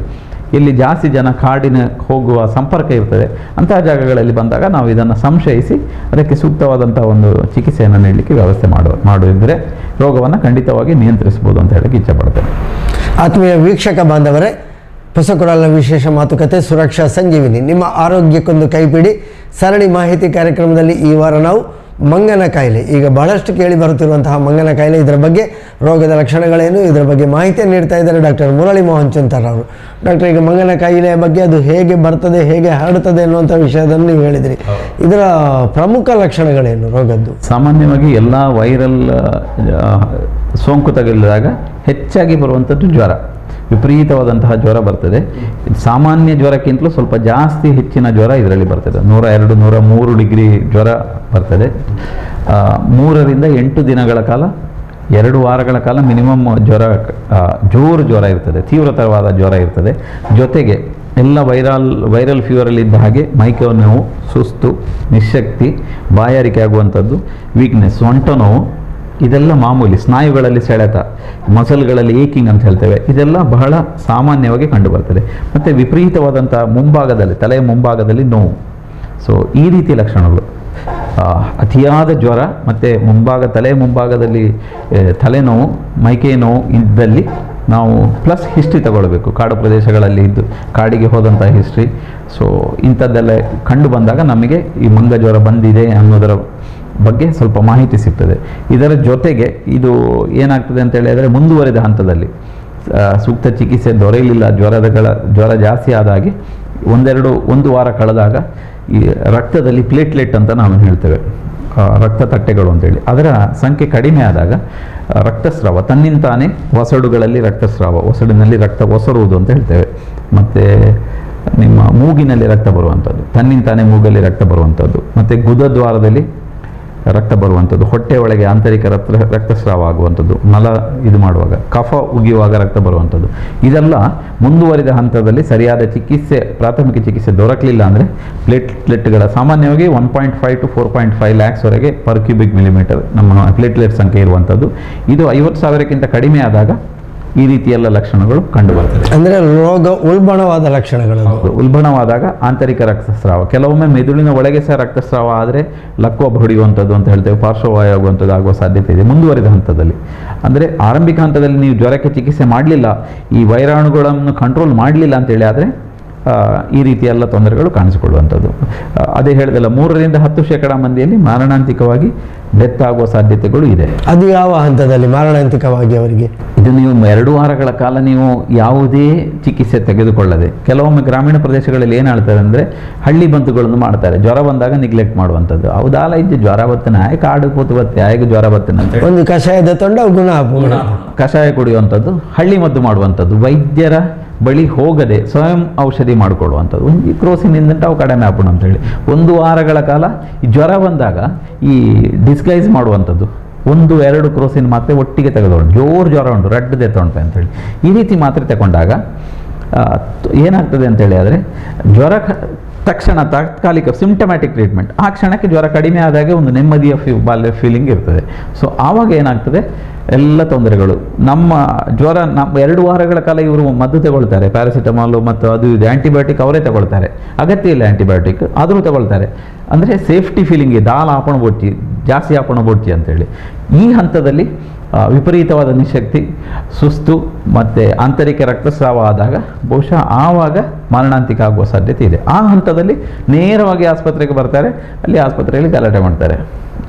ಇಲ್ಲಿ ಜಾಸ್ತಿ ಜನ ಕಾಡಿನ ಹೋಗುವ ಸಂಪರ್ಕ ಇರ್ತದೆ. ಅಂತಹ ಜಾಗಗಳಲ್ಲಿ ಬಂದಾಗ ನಾವು ಇದನ್ನು ಸಂಶಯಿಸಿ ಅದಕ್ಕೆ ಸೂಕ್ತವಾದಂಥ ಒಂದು ಚಿಕಿತ್ಸೆಯನ್ನು ನೀಡಲಿಕ್ಕೆ ವ್ಯವಸ್ಥೆ ಮಾಡುವುದಿದ್ದರೆ ರೋಗವನ್ನು ಖಂಡಿತವಾಗಿ ನಿಯಂತ್ರಿಸ್ಬೋದು ಅಂತ ಹೇಳಕ್ಕೆ ಇಚ್ಛೆಪಡ್ತೇನೆ.
ಆತ್ಮೀಯ ವೀಕ್ಷಕ ಬಾಂಧವರೇ, ಹೊಸಕೊಡಲಿನ ವಿಶೇಷ ಮಾತುಕತೆ ಸುರಕ್ಷಾ ಸಂಜೀವಿನಿ ನಿಮ್ಮ ಆರೋಗ್ಯಕ್ಕೊಂದು ಕೈಪಿಡಿ ಸರಣಿ ಮಾಹಿತಿ ಕಾರ್ಯಕ್ರಮದಲ್ಲಿ ಈ ವಾರ ನಾವು ಮಂಗನ ಕಾಯಿಲೆ, ಈಗ ಬಹಳಷ್ಟು ಕೇಳಿ ಬರುತ್ತಿರುವಂತಹ ಮಂಗನ ಕಾಯಿಲೆ, ಇದರ ಬಗ್ಗೆ ರೋಗದ ಲಕ್ಷಣಗಳೇನು, ಇದರ ಬಗ್ಗೆ ಮಾಹಿತಿಯನ್ನು ನೀಡ್ತಾ ಇದ್ದಾರೆ ಡಾಕ್ಟರ್ ಮುರಳಿ ಮೋಹನ್ ಚುಂತಾರ್ ಅವರು. ಡಾಕ್ಟರ್, ಈಗ ಮಂಗನ ಕಾಯಿಲೆಯ ಬಗ್ಗೆ ಅದು ಹೇಗೆ ಬರ್ತದೆ, ಹೇಗೆ ಹರಡುತ್ತದೆ ಅನ್ನುವಂಥ ವಿಷಯದಲ್ಲಿ ನೀವು ಹೇಳಿದಿರಿ. ಇದರ ಪ್ರಮುಖ ಲಕ್ಷಣಗಳೇನು ರೋಗದ್ದು?
ಸಾಮಾನ್ಯವಾಗಿ ಎಲ್ಲ ವೈರಲ್ ಸೋಂಕು ತಗುಲಿದಾಗ ಹೆಚ್ಚಾಗಿ ಬರುವಂಥದ್ದು ಜ್ವರ, ವಿಪರೀತವಾದಂತಹ ಜ್ವರ ಬರ್ತದೆ. ಸಾಮಾನ್ಯ ಜ್ವರಕ್ಕಿಂತಲೂ ಸ್ವಲ್ಪ ಜಾಸ್ತಿ ಹೆಚ್ಚಿನ ಜ್ವರ ಇದರಲ್ಲಿ ಬರ್ತದೆ. 102, 103 ಡಿಗ್ರಿ ಜ್ವರ ಬರ್ತದೆ. 3 ರಿಂದ 8 ದಿನಗಳ ಕಾಲ, 2 ವಾರಗಳ ಕಾಲ ಮಿನಿಮಮ್ ಜೋರು ಜ್ವರ ಇರ್ತದೆ, ತೀವ್ರತರವಾದ ಜ್ವರ ಇರ್ತದೆ. ಜೊತೆಗೆ ಎಲ್ಲ ವೈರಲ್ ಫೀವರಲ್ಲಿ ಇದ್ದ ಹಾಗೆ ಮೈಕೈ ನೋವು, ಸುಸ್ತು, ನಿಶಕ್ತಿ, ಬಾಯಾರಿಕೆ ಆಗುವಂಥದ್ದು, ವೀಕ್ನೆಸ್, ಸೊಂಟ ನೋವು, ಇದೆಲ್ಲ ಮಾಮೂಲಿ. ಸ್ನಾಯುಗಳಲ್ಲಿ ಸೆಳೆತ, ಮಸಲ್ಗಳಲ್ಲಿ ಏಕಿಂಗ್ ಅಂತ ಹೇಳ್ತೇವೆ, ಇದೆಲ್ಲ ಬಹಳ ಸಾಮಾನ್ಯವಾಗಿ ಕಂಡುಬರ್ತದೆ. ಮತ್ತು ವಿಪರೀತವಾದಂಥ ತಲೆಯ ಮುಂಭಾಗದಲ್ಲಿ ನೋವು. ಸೊ ಈ ರೀತಿಯ ಲಕ್ಷಣಗಳು, ಅತಿಯಾದ ಜ್ವರ ಮತ್ತು ತಲೆಯ ಮುಂಭಾಗದಲ್ಲಿ ತಲೆನೋವು, ಮೈಕೈ ನೋವು ಇದ್ದಲ್ಲಿ ನಾವು ಪ್ಲಸ್ ಹಿಸ್ಟ್ರಿ ತಗೊಳ್ಬೇಕು. ಕಾಡು ಪ್ರದೇಶಗಳಲ್ಲಿ ಇದ್ದು ಕಾಡಿಗೆ ಹೋದಂಥ ಹಿಸ್ಟ್ರಿ. ಸೊ ಇಂಥದ್ದೆಲ್ಲ ಕಂಡು ಬಂದಾಗ ನಮಗೆ ಈ ಮಂಗ ಜ್ವರ ಬಂದಿದೆ ಅನ್ನೋದರ ಬಗ್ಗೆ ಸ್ವಲ್ಪ ಮಾಹಿತಿ ಸಿಗ್ತದೆ. ಇದರ ಜೊತೆಗೆ ಇದು ಏನಾಗ್ತದೆ ಅಂತ ಹೇಳಿದರೆ ಮುಂದುವರಿದ ಹಂತದಲ್ಲಿ ಸೂಕ್ತ ಚಿಕಿತ್ಸೆ ದೊರೆಯಲಿಲ್ಲ, ಜ್ವರ ಜಾಸ್ತಿ ಆದಾಗೆ 1 ವಾರ ಕಳೆದಾಗ ಈ ರಕ್ತದಲ್ಲಿ ಪ್ಲೇಟ್ಲೆಟ್ ಅಂತ ನಾವು ಹೇಳ್ತೇವೆ, ರಕ್ತ ತಟ್ಟೆಗಳು ಅಂತೇಳಿ, ಅದರ ಸಂಖ್ಯೆ ಕಡಿಮೆ ಆದಾಗ ರಕ್ತಸ್ರಾವ, ತನ್ನಿಂತಾನೇ ಒಸಡುಗಳಲ್ಲಿ ರಕ್ತಸ್ರಾವ, ಒಸಡಿನಲ್ಲಿ ರಕ್ತ ಒಸರುವುದು ಅಂತ ಹೇಳ್ತೇವೆ. ಮತ್ತು ನಿಮ್ಮ ಮೂಗಿನಲ್ಲಿ ರಕ್ತ ಬರುವಂಥದ್ದು, ತನ್ನಿಂತಾನೇ ಮೂಗಲ್ಲಿ ರಕ್ತ ಬರುವಂಥದ್ದು, ಮತ್ತು ಗುದದ್ವಾರದಲ್ಲಿ ರಕ್ತ ಬರುವಂಥದ್ದು, ಹೊಟ್ಟೆ ಒಳಗೆ ಆಂತರಿಕ ರಕ್ತಸ್ರಾವ ಆಗುವಂಥದ್ದು, ಮಲ ಇದು ಮಾಡುವಾಗ, ಕಫ ಉಗಿಯುವಾಗ ರಕ್ತ ಬರುವಂಥದ್ದು, ಇದೆಲ್ಲ ಮುಂದುವರಿದ ಹಂತದಲ್ಲಿ ಸರಿಯಾದ ಪ್ರಾಥಮಿಕ ಚಿಕಿತ್ಸೆ ದೊರಕಲಿಲ್ಲ ಅಂದರೆ ಪ್ಲೇಟ್ಲೆಟ್ಗಳ ಸಾಮಾನ್ಯವಾಗಿ 1.5 to 4.5 lakhsವರೆಗೆ ಪರ್ ಕ್ಯೂಬಿಕ್ ಮಿಲಿಮೀಟರ್ ನಮ್ಮ ಪ್ಲೇಟ್ಲೆಟ್ ಸಂಖ್ಯೆ ಇರುವಂಥದ್ದು. ಇದು 50,000ಕ್ಕಿಂತ ಕಡಿಮೆ ಆದಾಗ ಈ ರೀತಿಯೆಲ್ಲ ಲಕ್ಷಣಗಳು ಕಂಡುಬರ್ತದೆ.
ಅಂದರೆ ರೋಗ ಉಲ್ಬಣವಾದ ಲಕ್ಷಣಗಳು.
ಉಲ್ಬಣವಾದಾಗ ಆಂತರಿಕ ರಕ್ತಸ್ರಾವ, ಕೆಲವೊಮ್ಮೆ ಮೆದುಳಿನ ಒಳಗೆ ಸಹ ರಕ್ತಸ್ರಾವ ಆದರೆ ಲಕ್ವ ಹೊಡೆಯುವಂಥದ್ದು ಅಂತ ಹೇಳ್ತೇವೆ, ಪಾರ್ಶ್ವವಾಯು ಆಗುವಂಥದ್ದು ಆಗುವ ಸಾಧ್ಯತೆ ಇದೆ ಮುಂದುವರಿದ ಹಂತದಲ್ಲಿ. ಅಂದರೆ ಆರಂಭಿಕ ಹಂತದಲ್ಲಿ ನೀವು ಜ್ವರಕ್ಕೆ ಚಿಕಿತ್ಸೆ ಮಾಡಲಿಲ್ಲ, ಈ ವೈರಾಣುಗಳನ್ನು ಕಂಟ್ರೋಲ್ ಮಾಡಲಿಲ್ಲ ಅಂತೇಳಿ ಆದರೆ ಈ ರೀತಿಯೆಲ್ಲ ತೊಂದರೆಗಳು ಕಾಣಿಸಿಕೊಳ್ಳುವಂಥದ್ದು. ಅದೇ ಹೇಳಿದಲ್ಲ, 3 ರಿಂದ 10% ಮಂದಿಯಲ್ಲಿ ಮಾರಣಾಂತಿಕವಾಗಿ ಡೆತ್ ಆಗುವ ಸಾಧ್ಯತೆಗಳು ಇದೆ.
ಅದು ಯಾವ ಹಂತದಲ್ಲಿ ಮಾರಣಾಂತಿಕವಾಗಿ ಅವರಿಗೆ?
ಇದು ನೀವು 2 ವಾರಗಳ ಕಾಲ ನೀವು ಯಾವುದೇ ಚಿಕಿತ್ಸೆ ತೆಗೆದುಕೊಳ್ಳದೆ, ಕೆಲವೊಮ್ಮೆ ಗ್ರಾಮೀಣ ಪ್ರದೇಶಗಳಲ್ಲಿ ಏನು ಹೇಳ್ತಾರೆ ಅಂದರೆ ಹಳ್ಳಿ ಬಂಧುಗಳನ್ನು ಮಾಡ್ತಾರೆ, ಜ್ವರ ಬಂದಾಗ ನಿಗ್ಲೆಕ್ಟ್ ಮಾಡುವಂಥದ್ದು. ಹೌದಾಲ ಇದ್ದು ಜ್ವರ ಬರ್ತನೆ, ಆಯ್ಕೆ ಕಾಡು ಕೂತು ಬತ್ತೆ, ಆಯ್ಕೆ ಜ್ವರ ಬರ್ತನೆ ಅಂತ
ಒಂದು ಕಷಾಯದ ತೊಂಡ
ಕಷಾಯ ಕುಡಿಯುವಂಥದ್ದು, ಹಳ್ಳಿ ಮದ್ದು ಮಾಡುವಂಥದ್ದು, ವೈದ್ಯರ ಬಳಿ ಹೋಗದೆ ಸ್ವಯಂ ಔಷಧಿ ಮಾಡಿಕೊಳ್ಳುವಂಥದ್ದು. ಒಂದು ಕ್ರೋಸಿನಿಂದ ಅವು ಕಡಿಮೆ ಹಾಕೋಣ ಅಂತೇಳಿ 1 ವಾರಗಳ ಕಾಲ ಈ ಜ್ವರ ಬಂದಾಗ ಈ ಡಿಸ್ಗೈಸ್ ಮಾಡುವಂಥದ್ದು, 1-2 ಕ್ರೋಸಿನ್ ಮಾತ್ರೆ ಒಟ್ಟಿಗೆ ತೆಗೆದುಕೊಂಡು, ಜೋರು ಜ್ವರ ಉಂಟು, ರಡ್ಡದೆ ತೊಂಟೆ ಅಂತೇಳಿ ಈ ರೀತಿ ಮಾತ್ರೆ ತಗೊಂಡಾಗ ಏನಾಗ್ತದೆ ಅಂತೇಳಿ ಆದರೆ ಜ್ವರ ತಕ್ಷಣ ತಾತ್ಕಾಲಿಕ ಸಿಂಪ್ಟಮ್ಯಾಟಿಕ್ ಟ್ರೀಟ್ಮೆಂಟ್, ಆ ಕ್ಷಣಕ್ಕೆ ಜ್ವರ ಕಡಿಮೆ ಆದಾಗೆ ಒಂದು ನೆಮ್ಮದಿಯ ಫೀಲಿಂಗ್ ಇರ್ತದೆ. ಸೊ ಆವಾಗ ಏನಾಗ್ತದೆ, ಎಲ್ಲ ತೊಂದರೆಗಳು ನಮ್ಮ ಜ್ವರ 2 ವಾರಗಳ ಕಾಲ ಇವರು ಮದ್ದು ತಗೊಳ್ತಾರೆ, ಪ್ಯಾರಾಸಿಟಮಾಲು ಮತ್ತು ಅದು ಇದು ಆ್ಯಂಟಿಬಯೋಟಿಕ್ ಅವರೇ ತಗೊಳ್ತಾರೆ, ಅಗತ್ಯ ಇಲ್ಲ ಆ್ಯಂಟಿಬಯೋಟಿಕ್ ಆದರೂ ತಗೊಳ್ತಾರೆ. ಅಂದರೆ ಸೇಫ್ಟಿ ಫೀಲಿಂಗ್ ದಾಲ್ ಆಪಣ ಬೋಡ್ತಿ ಜಾಸ್ತಿ ಆಪಣ ಬೋಡ್ತಿ ಅಂತೇಳಿ. ಈ ಹಂತದಲ್ಲಿ ವಿಪರೀತವಾದ ನಿಶಕ್ತಿ, ಸುಸ್ತು ಮತ್ತು ಆಂತರಿಕ ರಕ್ತಸ್ರಾವ ಆದಾಗ ಬಹುಶಃ ಆವಾಗ ಮಾರಣಾಂತಿಕ ಆಗುವ ಸಾಧ್ಯತೆ ಇದೆ. ಆ ಹಂತದಲ್ಲಿ ನೇರವಾಗಿ ಆಸ್ಪತ್ರೆಗೆ ಬರ್ತಾರೆ, ಅಲ್ಲಿ ಆಸ್ಪತ್ರೆಯಲ್ಲಿ ಗಲಾಟೆ ಮಾಡ್ತಾರೆ,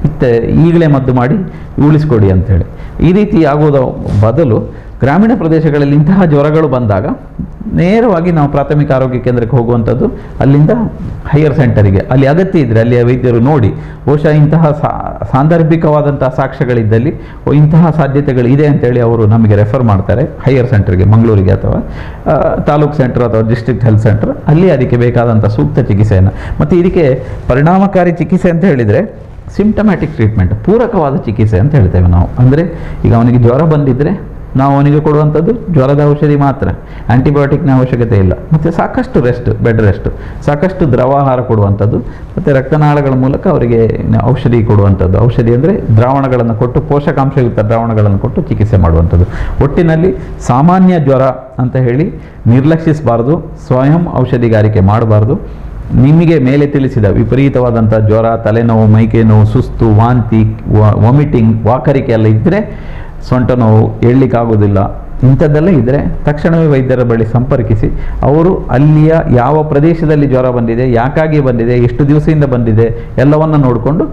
ಮತ್ತೆ ಈಗಲೇ ಮದ್ದು ಮಾಡಿ ಉಳಿಸ್ಕೊಡಿ ಅಂಥೇಳಿ. ಈ ರೀತಿ ಆಗೋದ ಬದಲು ಗ್ರಾಮೀಣ ಪ್ರದೇಶಗಳಲ್ಲಿ ಇಂತಹ ಜ್ವರಗಳು ಬಂದಾಗ ನೇರವಾಗಿ ನಾವು ಪ್ರಾಥಮಿಕ ಆರೋಗ್ಯ ಕೇಂದ್ರಕ್ಕೆ ಹೋಗುವಂಥದ್ದು, ಅಲ್ಲಿಂದ ಹೈಯರ್ ಸೆಂಟರಿಗೆ, ಅಲ್ಲಿ ಅಗತ್ಯ ಇದ್ದರೆ ಅಲ್ಲಿಯ ವೈದ್ಯರು ನೋಡಿ ಬಹುಶಃ ಇಂತಹ ಸಾಂದರ್ಭಿಕವಾದಂತಹ ಸಾಕ್ಷ್ಯಗಳಿದ್ದಲ್ಲಿ ಇಂತಹ ಸಾಧ್ಯತೆಗಳು ಇದೆ ಅಂತೇಳಿ ಅವರು ನಮಗೆ ರೆಫರ್ ಮಾಡ್ತಾರೆ ಹೈಯರ್ ಸೆಂಟರ್ಗೆ, ಮಂಗಳೂರಿಗೆ ಅಥವಾ ತಾಲೂಕು ಸೆಂಟರ್ ಅಥವಾ ಡಿಸ್ಟ್ರಿಕ್ಟ್ ಹೆಲ್ತ್ ಸೆಂಟರ್. ಅಲ್ಲಿ ಅದಕ್ಕೆ ಬೇಕಾದಂಥ ಸೂಕ್ತ ಚಿಕಿತ್ಸೆಯನ್ನು, ಮತ್ತು ಇದಕ್ಕೆ ಪರಿಣಾಮಕಾರಿ ಚಿಕಿತ್ಸೆ ಅಂತ ಹೇಳಿದರೆ ಸಿಂಪ್ಟಮ್ಯಾಟಿಕ್ ಟ್ರೀಟ್ಮೆಂಟ್, ಪೂರಕವಾದ ಚಿಕಿತ್ಸೆ ಅಂತ ಹೇಳ್ತೇವೆ ನಾವು. ಅಂದರೆ ಈಗ ಅವನಿಗೆ ಜ್ವರ ಬಂದಿದ್ದರೆ ನಾವು ಅವನಿಗೆ ಕೊಡುವಂಥದ್ದು ಜ್ವರದ ಔಷಧಿ ಮಾತ್ರ, ಆ್ಯಂಟಿಬಯೋಟಿಕ್ನ ಅವಶ್ಯಕತೆ ಇಲ್ಲ. ಮತ್ತು ಸಾಕಷ್ಟು ಬೆಡ್ ರೆಸ್ಟ್, ಸಾಕಷ್ಟು ದ್ರವಾಹಾರ ಕೊಡುವಂಥದ್ದು, ಮತ್ತು ರಕ್ತನಾಳಗಳ ಮೂಲಕ ಅವರಿಗೆ ಔಷಧಿ ಕೊಡುವಂಥದ್ದು. ಔಷಧಿ ಅಂದರೆ ದ್ರಾವಣಗಳನ್ನು ಕೊಟ್ಟು, ಪೋಷಕಾಂಶಯುಕ್ತ ದ್ರಾವಣಗಳನ್ನು ಕೊಟ್ಟು ಚಿಕಿತ್ಸೆ ಮಾಡುವಂಥದ್ದು. ಒಟ್ಟಿನಲ್ಲಿ ಸಾಮಾನ್ಯ ಜ್ವರ ಅಂತ ಹೇಳಿ ನಿರ್ಲಕ್ಷಿಸಬಾರ್ದು, ಸ್ವಯಂ ಔಷಧಿಗಾರಿಕೆ ಮಾಡಬಾರ್ದು. ನಿಮಗೆ ಮೇಲೆ ತಿಳಿಸಿದ ವಿಪರೀತವಾದಂಥ ಜ್ವರ, ತಲೆನೋವು, ಮೈಕೈ ನೋವು, ಸುಸ್ತು, ವಾಂತಿ, ವಾಮಿಟಿಂಗ್, ವಾಕರಿಕೆ ಎಲ್ಲ ಇದ್ದರೆ, ಸೊಂಟ ನೋವು, ಏಳಲಿಕ್ಕಾಗೋದಿಲ್ಲ, ಇಂಥದ್ದೆಲ್ಲ ಇದ್ದರೆ ತಕ್ಷಣವೇ ವೈದ್ಯರ ಬಳಿ ಸಂಪರ್ಕಿಸಿ ಅವರು ಅಲ್ಲಿಯ ಯಾವ ಪ್ರದೇಶದಲ್ಲಿ ಜ್ವರ ಬಂದಿದೆ, ಯಾಕಾಗಿ ಬಂದಿದೆ, ಎಷ್ಟು ದಿವಸದಿಂದ ಬಂದಿದೆ ಎಲ್ಲವನ್ನು ನೋಡಿಕೊಂಡು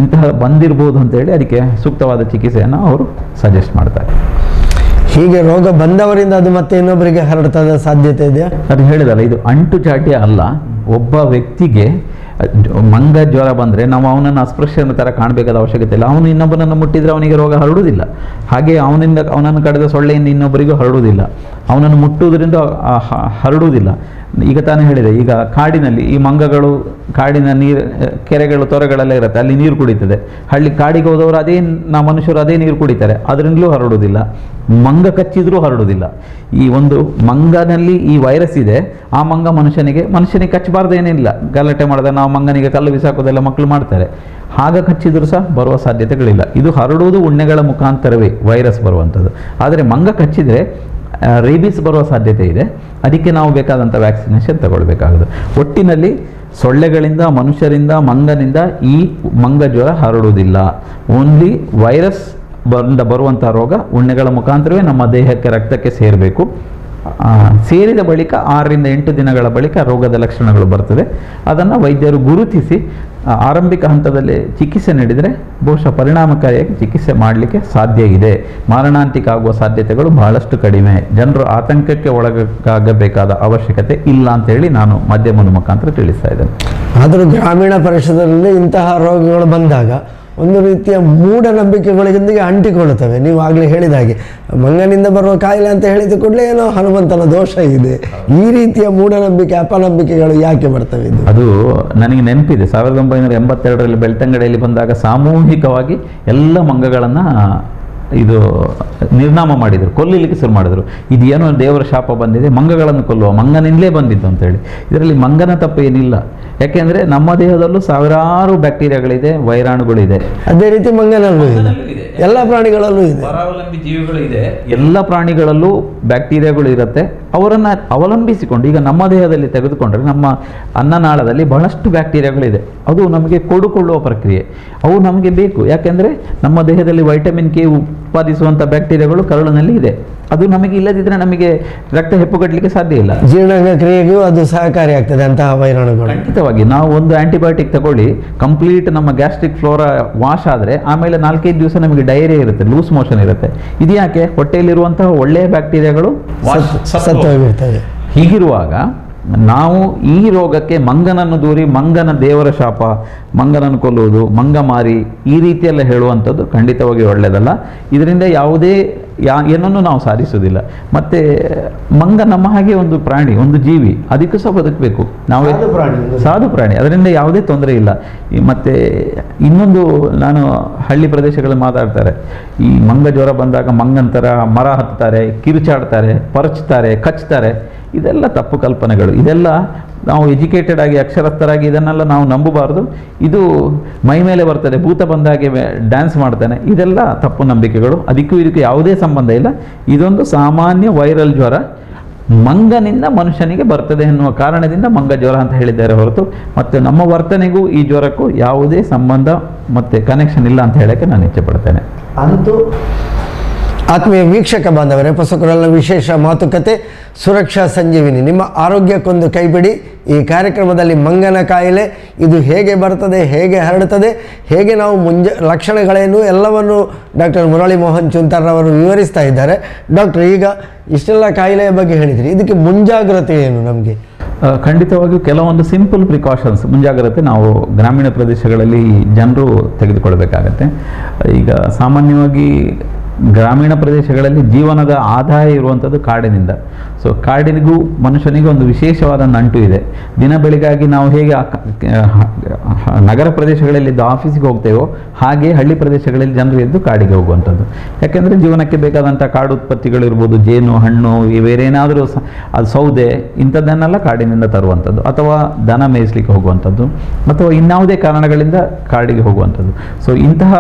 ಇಂತಹ ಬಂದಿರ್ಬೋದು ಅಂತೇಳಿ ಅದಕ್ಕೆ ಸೂಕ್ತವಾದ ಚಿಕಿತ್ಸೆಯನ್ನು ಅವರು ಸಜೆಸ್ಟ್ ಮಾಡ್ತಾರೆ.
ಹೀಗೆ ರೋಗ ಬಂದವರಿಂದ ಅದು ಮತ್ತೆ ಇನ್ನೊಬ್ಬರಿಗೆ ಹರಡ್ತದ ಸಾಧ್ಯತೆ ಇದೆಯಾ?
ಅದು ಹೇಳಿದಲ್ಲ, ಇದು ಅಂಟು ಚಾಟಿ ಅಲ್ಲ. ಒಬ್ಬ ವ್ಯಕ್ತಿಗೆ ಮಂಗ ಜ್ವರ ಬಂದರೆ ನಾವು ಅವನನ್ನು ಅಸ್ಪೃಶ್ಯನ ಥರ ಕಾಣಬೇಕಾದ ಅವಶ್ಯಕತೆ ಇಲ್ಲ. ಅವನು ಇನ್ನೊಬ್ಬನನ್ನು ಮುಟ್ಟಿದರೆ ಅವನಿಗೆ ರೋಗ ಹರಡುವುದಿಲ್ಲ. ಹಾಗೆ ಅವನನ್ನು ಕಡಿದ ಸೊಳ್ಳೆಯಿಂದ ಇನ್ನೊಬ್ಬರಿಗೂ ಹರಡುವುದಿಲ್ಲ, ಅವನನ್ನು ಮುಟ್ಟುವುದರಿಂದ ಹರಡುವುದಿಲ್ಲ. ಈಗ ತಾನೇ ಹೇಳಿದೆ, ಈಗ ಕಾಡಿನಲ್ಲಿ ಈ ಮಂಗಗಳು ಕಾಡಿನ ನೀರು, ಕೆರೆಗಳು, ತೊರೆಗಳೆಲ್ಲ ಇರುತ್ತೆ, ಅಲ್ಲಿ ನೀರು ಕುಡಿತದೆ. ಕಾಡಿಗೆ ಹೋದವರು ಮನುಷ್ಯರು ಅದೇ ನೀರು ಕುಡಿತಾರೆ, ಅದರಿಂದಲೂ ಹರಡುವುದಿಲ್ಲ. ಮಂಗ ಕಚ್ಚಿದ್ರೂ ಹರಡುವುದಿಲ್ಲ. ಈ ಒಂದು ಮಂಗನಲ್ಲಿ ಈ ವೈರಸ್ ಇದೆ, ಆ ಮಂಗ ಮನುಷ್ಯನಿಗೆ ಕಚ್ಚಬಾರ್ದೇನಿಲ್ಲ. ಗಲಾಟೆ ಮಾಡಿದಾಗ ನಾವು ಮಂಗನಿಗೆ ಕಲ್ಲು ಬಿಸಾಕೋದೆಲ್ಲ ಮಕ್ಕಳು ಮಾಡ್ತಾರೆ, ಆಗ ಕಚ್ಚಿದ್ರು ಸಹ ಬರುವ ಸಾಧ್ಯತೆಗಳಿಲ್ಲ. ಇದು ಹರಡುವುದು ಉಣ್ಣೆಗಳ ಮುಖಾಂತರವೇ ವೈರಸ್ ಬರುವಂಥದ್ದು. ಆದರೆ ಮಂಗ ಕಚ್ಚಿದರೆ ರೇಬಿಸ್ ಬರುವ ಸಾಧ್ಯತೆ ಇದೆ, ಅದಕ್ಕೆ ನಾವು ಬೇಕಾದಂಥ ವ್ಯಾಕ್ಸಿನೇಷನ್ ತಗೊಳ್ಬೇಕಾಗುತ್ತೆ. ಒಟ್ಟಿನಲ್ಲಿ ಸೊಳ್ಳೆಗಳಿಂದ, ಮನುಷ್ಯರಿಂದ, ಮಂಗನಿಂದ ಈ ಮಂಗ ಜ್ವರ ಹರಡುವುದಿಲ್ಲ. ಓನ್ಲಿ ವೈರಸ್ ಬರುವಂಥ ರೋಗ ಉಣ್ಣೆಗಳ ಮುಖಾಂತರವೇ ನಮ್ಮ ದೇಹಕ್ಕೆ, ರಕ್ತಕ್ಕೆ ಸೇರಬೇಕು. ಸೇರಿದ ಬಳಿಕ 6 ರಿಂದ 8 ದಿನಗಳ ಬಳಿಕ ರೋಗದ ಲಕ್ಷಣಗಳು ಬರ್ತದೆ. ಅದನ್ನು ವೈದ್ಯರು ಗುರುತಿಸಿ ಆರಂಭಿಕ ಹಂತದಲ್ಲಿ ಚಿಕಿತ್ಸೆ ನೀಡಿದರೆ ಬಹುಶಃ ಪರಿಣಾಮಕಾರಿಯಾಗಿ ಚಿಕಿತ್ಸೆ ಮಾಡಲಿಕ್ಕೆ ಸಾಧ್ಯ ಇದೆ. ಮಾರಣಾಂತಿಕ ಆಗುವ ಸಾಧ್ಯತೆಗಳು ಬಹಳಷ್ಟು ಕಡಿಮೆ. ಜನರು ಆತಂಕಕ್ಕೆ ಒಳಗಾಗಬೇಕಾದ ಅವಶ್ಯಕತೆ ಇಲ್ಲ ಅಂತೇಳಿ ನಾನು ಮಾಧ್ಯಮದ ಮುಖಾಂತರ ತಿಳಿಸ್ತಾ ಇದ್ದೇನೆ.
ಆದರೂ ಗ್ರಾಮೀಣ ಪ್ರದೇಶದಲ್ಲಿ ಇಂತಹ ರೋಗಗಳು ಬಂದಾಗ ಒಂದು ರೀತಿಯ ಮೂಢನಂಬಿಕೆಗಳಿಗೊಂದಿಗೆ ಅಂಟಿಕೊಳ್ಳುತ್ತವೆ. ನೀವು ಆಗಲೇ ಹೇಳಿದ ಹಾಗೆ ಮಂಗನಿಂದ ಬರುವ ಕಾಯಿಲೆ ಅಂತ ಹೇಳಿದ ಕೂಡಲೇ ಏನೋ ಹನುಮಂತನ ದೋಷ ಇದೆ, ಈ ರೀತಿಯ ಮೂಢನಂಬಿಕೆ, ಅಪನಂಬಿಕೆಗಳು ಯಾಕೆ ಬರ್ತವೆ? ಇದು
ಅದು ನನಗೆ ನೆನಪಿದೆ, 1982ರಲ್ಲಿ ಬೆಳ್ತಂಗಡಿಯಲ್ಲಿ ಬಂದಾಗ ಸಾಮೂಹಿಕವಾಗಿ ಎಲ್ಲ ಮಂಗಗಳನ್ನು ನಿರ್ನಾಮ ಮಾಡಿದರು, ಕೊಲ್ಲಲಿಕ್ಕೆ ಶುರು ಮಾಡಿದರು. ಇದೇನೋ ದೇವರ ಶಾಪ ಬಂದಿದೆ, ಮಂಗಗಳನ್ನು ಕೊಲ್ಲುವ, ಮಂಗನಿಂದಲೇ ಬಂದಿದ್ದು ಅಂತೇಳಿ. ಇದರಲ್ಲಿ ಮಂಗನ ತಪ್ಪು ಏನಿಲ್ಲ. ಯಾಕೆಂದರೆ ನಮ್ಮ ದೇಹದಲ್ಲೂ ಸಾವಿರಾರು ಬ್ಯಾಕ್ಟೀರಿಯಾಗಳಿದೆ, ವೈರಾಣುಗಳಿದೆ.
ಅದೇ ರೀತಿ ಮಂಗನಲ್ಲೂ ಇದೆ, ಎಲ್ಲ ಪ್ರಾಣಿಗಳಲ್ಲೂ ಇದೆ,
ಪರಾವಲಂಬಿ ಜೀವಿಗಳು ಇದೆ. ಎಲ್ಲ ಪ್ರಾಣಿಗಳಲ್ಲೂ ಬ್ಯಾಕ್ಟೀರಿಯಾಗಳು ಇರುತ್ತೆ. ಅವರನ್ನು ಅವಲಂಬಿಸಿಕೊಂಡು ಈಗ ನಮ್ಮ ದೇಹದಲ್ಲಿ ತೆಗೆದುಕೊಂಡ್ರೆ ನಮ್ಮ ಅನ್ನನಾಳದಲ್ಲಿ ಬಹಳಷ್ಟು ಬ್ಯಾಕ್ಟೀರಿಯಾಗಳಿದೆ. ಅದು ನಮಗೆ ಕೊಡುಕೊಳ್ಳುವ ಪ್ರಕ್ರಿಯೆ, ಅವು ನಮಗೆ ಬೇಕು. ಯಾಕೆಂದರೆ ನಮ್ಮ ದೇಹದಲ್ಲಿ ವೈಟಮಿನ್ ಕೆ ಉತ್ಪಾದಿಸುವಂಥ ಬ್ಯಾಕ್ಟೀರಿಯಾಗಳು ಕರುಳಿನಲ್ಲಿ ಇದೆ. ಅದು ನಮಗೆ ಇಲ್ಲದಿದ್ದರೆ ನಮಗೆ ರಕ್ತ ಹೆಪ್ಪುಗಟ್ಟಲಿಕ್ಕೆ ಸಾಧ್ಯ ಇಲ್ಲ.
ಜೀರ್ಣಾಂಗ ಕ್ರಿಯೆಗೂ ಅದು ಸಹಕಾರಿಯಾಗ್ತದೆ ಅಂತಹ ವೈರಾಣುಗಳು.
ಖಂಡಿತವಾಗಿ ನಾವು ಒಂದು ಆ್ಯಂಟಿಬಯೋಟಿಕ್ ತಗೊಳ್ಳಿ, ಕಂಪ್ಲೀಟ್ ನಮ್ಮ ಗ್ಯಾಸ್ಟ್ರಿಕ್ ಫ್ಲೋರಾ ವಾಶ್ ಆದರೆ ಆಮೇಲೆ 4-5 ದಿವಸ ನಮಗೆ ಡಯರಿಯಾ ಇರುತ್ತೆ, ಲೂಸ್ ಮೋಷನ್ ಇರುತ್ತೆ. ಇದು ಯಾಕೆ? ಹೊಟ್ಟೆಯಲ್ಲಿರುವಂತಹ ಒಳ್ಳೆಯ ಬ್ಯಾಕ್ಟೀರಿಯಾಗಳು
ಸತ್ತೋಗಿರ್ತವೆ.
ಹೀಗಿರುವಾಗ ನಾವು ಈ ರೋಗಕ್ಕೆ ಮಂಗನನ್ನು ದೂರಿ, ಮಂಗನ ದೇವರ ಶಾಪ, ಮಂಗನನ್ನು ಕೊಲ್ಲುವುದು, ಮಂಗ ಮಾರಿ, ಈ ರೀತಿಯೆಲ್ಲ ಹೇಳುವಂಥದ್ದು ಖಂಡಿತವಾಗಿ ಒಳ್ಳೆಯದಲ್ಲ. ಇದರಿಂದ ಯಾವುದೇ ಏನನ್ನು ನಾವು ಸಾಧಿಸುವುದಿಲ್ಲ. ಮತ್ತು ಮಂಗ ನಮ್ಮ ಹಾಗೆ ಒಂದು ಪ್ರಾಣಿ, ಒಂದು ಜೀವಿ, ಅದಕ್ಕೂ ಸಹ ಬದುಕಬೇಕು. ನಾವೇ ಸಾಧು ಪ್ರಾಣಿ, ಅದರಿಂದ ಯಾವುದೇ ತೊಂದರೆ ಇಲ್ಲ. ಮತ್ತು ಇನ್ನೊಂದು, ನಾನು ಹಳ್ಳಿ ಪ್ರದೇಶಗಳಲ್ಲಿ ಮಾತಾಡ್ತಾರೆ, ಈ ಮಂಗ ಜ್ವರ ಬಂದಾಗ ಮಂಗನ ಥರ ಮರ ಹತ್ತಾರೆ, ಕಿರುಚಾಡ್ತಾರೆ, ಪರಚ್ತಾರೆ, ಕಚ್ತಾರೆ. ಇದೆಲ್ಲ ತಪ್ಪು ಕಲ್ಪನೆಗಳು. ಇದೆಲ್ಲ ನಾವು ಎಜುಕೇಟೆಡ್ ಆಗಿ ಅಕ್ಷರಸ್ಥರಾಗಿ ಇದನ್ನೆಲ್ಲ ನಾವು ನಂಬಬಾರ್ದು. ಇದು ಮೈ ಮೇಲೆ ಬರ್ತದೆ, ಭೂತ ಬಂದಾಗೆ ಡ್ಯಾನ್ಸ್ ಮಾಡ್ತಾನೆ, ಇದೆಲ್ಲ ತಪ್ಪು ನಂಬಿಕೆಗಳು. ಇದಕ್ಕೂ ಯಾವುದೇ ಸಂಬಂಧ ಇಲ್ಲ. ಇದೊಂದು ಸಾಮಾನ್ಯ ವೈರಲ್ ಜ್ವರ, ಮಂಗನಿಂದ ಮನುಷ್ಯನಿಗೆ ಬರ್ತದೆ ಎನ್ನುವ ಕಾರಣದಿಂದ ಮಂಗ ಜ್ವರ ಅಂತ ಹೇಳಿದ್ದಾರೆ ಹೊರತು ಮತ್ತು ನಮ್ಮ ವರ್ತನೆಗೂ ಈ ಜ್ವರಕ್ಕೂ ಯಾವುದೇ ಸಂಬಂಧ ಮತ್ತು ಕನೆಕ್ಷನ್ ಇಲ್ಲ ಅಂತ ಹೇಳೋಕ್ಕೆ ನಾನು ಇಚ್ಛೆ ಪಡ್ತೇನೆ.
ಅಂತೂ ಆತ್ಮೀಯ ವೀಕ್ಷಕ ಬಾಂಧವರೇ, ಪೊಸಕುರಲ್ನ ವಿಶೇಷ ಮಾತುಕತೆ ಸುರಕ್ಷಾ ಸಂಜೀವಿನಿ, ನಿಮ್ಮ ಆರೋಗ್ಯಕ್ಕೊಂದು ಕೈಪಿಡಿ. ಈ ಕಾರ್ಯಕ್ರಮದಲ್ಲಿ ಮಂಗನ ಕಾಯಿಲೆ ಇದು ಹೇಗೆ ಬರ್ತದೆ, ಹೇಗೆ ಹರಡುತ್ತದೆ, ಹೇಗೆ ನಾವು ಲಕ್ಷಣಗಳೇನು ಎಲ್ಲವನ್ನು ಡಾಕ್ಟರ್ ಮುರಳಿ ಮೋಹನ್ ಚೂಂತಾರ್ರವರು ವಿವರಿಸ್ತಾ ಇದ್ದಾರೆ. ಡಾಕ್ಟರ್, ಈಗ ಇಷ್ಟೆಲ್ಲ ಕಾಯಿಲೆಯ ಬಗ್ಗೆ ಹೇಳಿದ್ರಿ, ಇದಕ್ಕೆ ಮುಂಜಾಗ್ರತೆ ಏನು ನಮಗೆ?
ಖಂಡಿತವಾಗಿಯೂ ಕೆಲವೊಂದು ಸಿಂಪಲ್ ಪ್ರಿಕಾಷನ್ಸ್, ಮುಂಜಾಗ್ರತೆ ನಾವು ಗ್ರಾಮೀಣ ಪ್ರದೇಶಗಳಲ್ಲಿ ಜನರು ತೆಗೆದುಕೊಳ್ಬೇಕಾಗತ್ತೆ. ಈಗ ಸಾಮಾನ್ಯವಾಗಿ ಗ್ರಾಮೀಣ ಪ್ರದೇಶಗಳಲ್ಲಿ ಜೀವನದ ಆದಾಯ ಇರುವಂಥದ್ದು ಕಾಡಿನಿಂದ. ಸೊ ಕಾಡಿನಿಗೂ ಮನುಷ್ಯನಿಗೂ ಒಂದು ವಿಶೇಷವಾದ ನಂಟು ಇದೆ. ದಿನ ಬೆಳಗಾಗಿ ನಾವು ಹೇಗೆ ನಗರ ಪ್ರದೇಶಗಳಲ್ಲಿದ್ದು ಆಫೀಸಿಗೆ ಹೋಗ್ತೇವೋ ಹಾಗೆ ಹಳ್ಳಿ ಪ್ರದೇಶಗಳಲ್ಲಿ ಜನರು ಎದ್ದು ಕಾಡಿಗೆ ಹೋಗುವಂಥದ್ದು. ಯಾಕೆಂದರೆ ಜೀವನಕ್ಕೆ ಬೇಕಾದಂಥ ಕಾಡು ಉತ್ಪತ್ತಿಗಳಿರ್ಬೋದು, ಜೇನು, ಹಣ್ಣು, ಬೇರೇನಾದರೂ ಅದು ಸೌದೆ ಇಂಥದ್ದನ್ನೆಲ್ಲ ಕಾಡಿನಿಂದ ತರುವಂಥದ್ದು, ಅಥವಾ ದನ ಮೇಯಿಸ್ಲಿಕ್ಕೆ ಹೋಗುವಂಥದ್ದು, ಅಥವಾ ಇನ್ಯಾವುದೇ ಕಾರಣಗಳಿಂದ ಕಾಡಿಗೆ ಹೋಗುವಂಥದ್ದು. ಸೊ ಇಂತಹ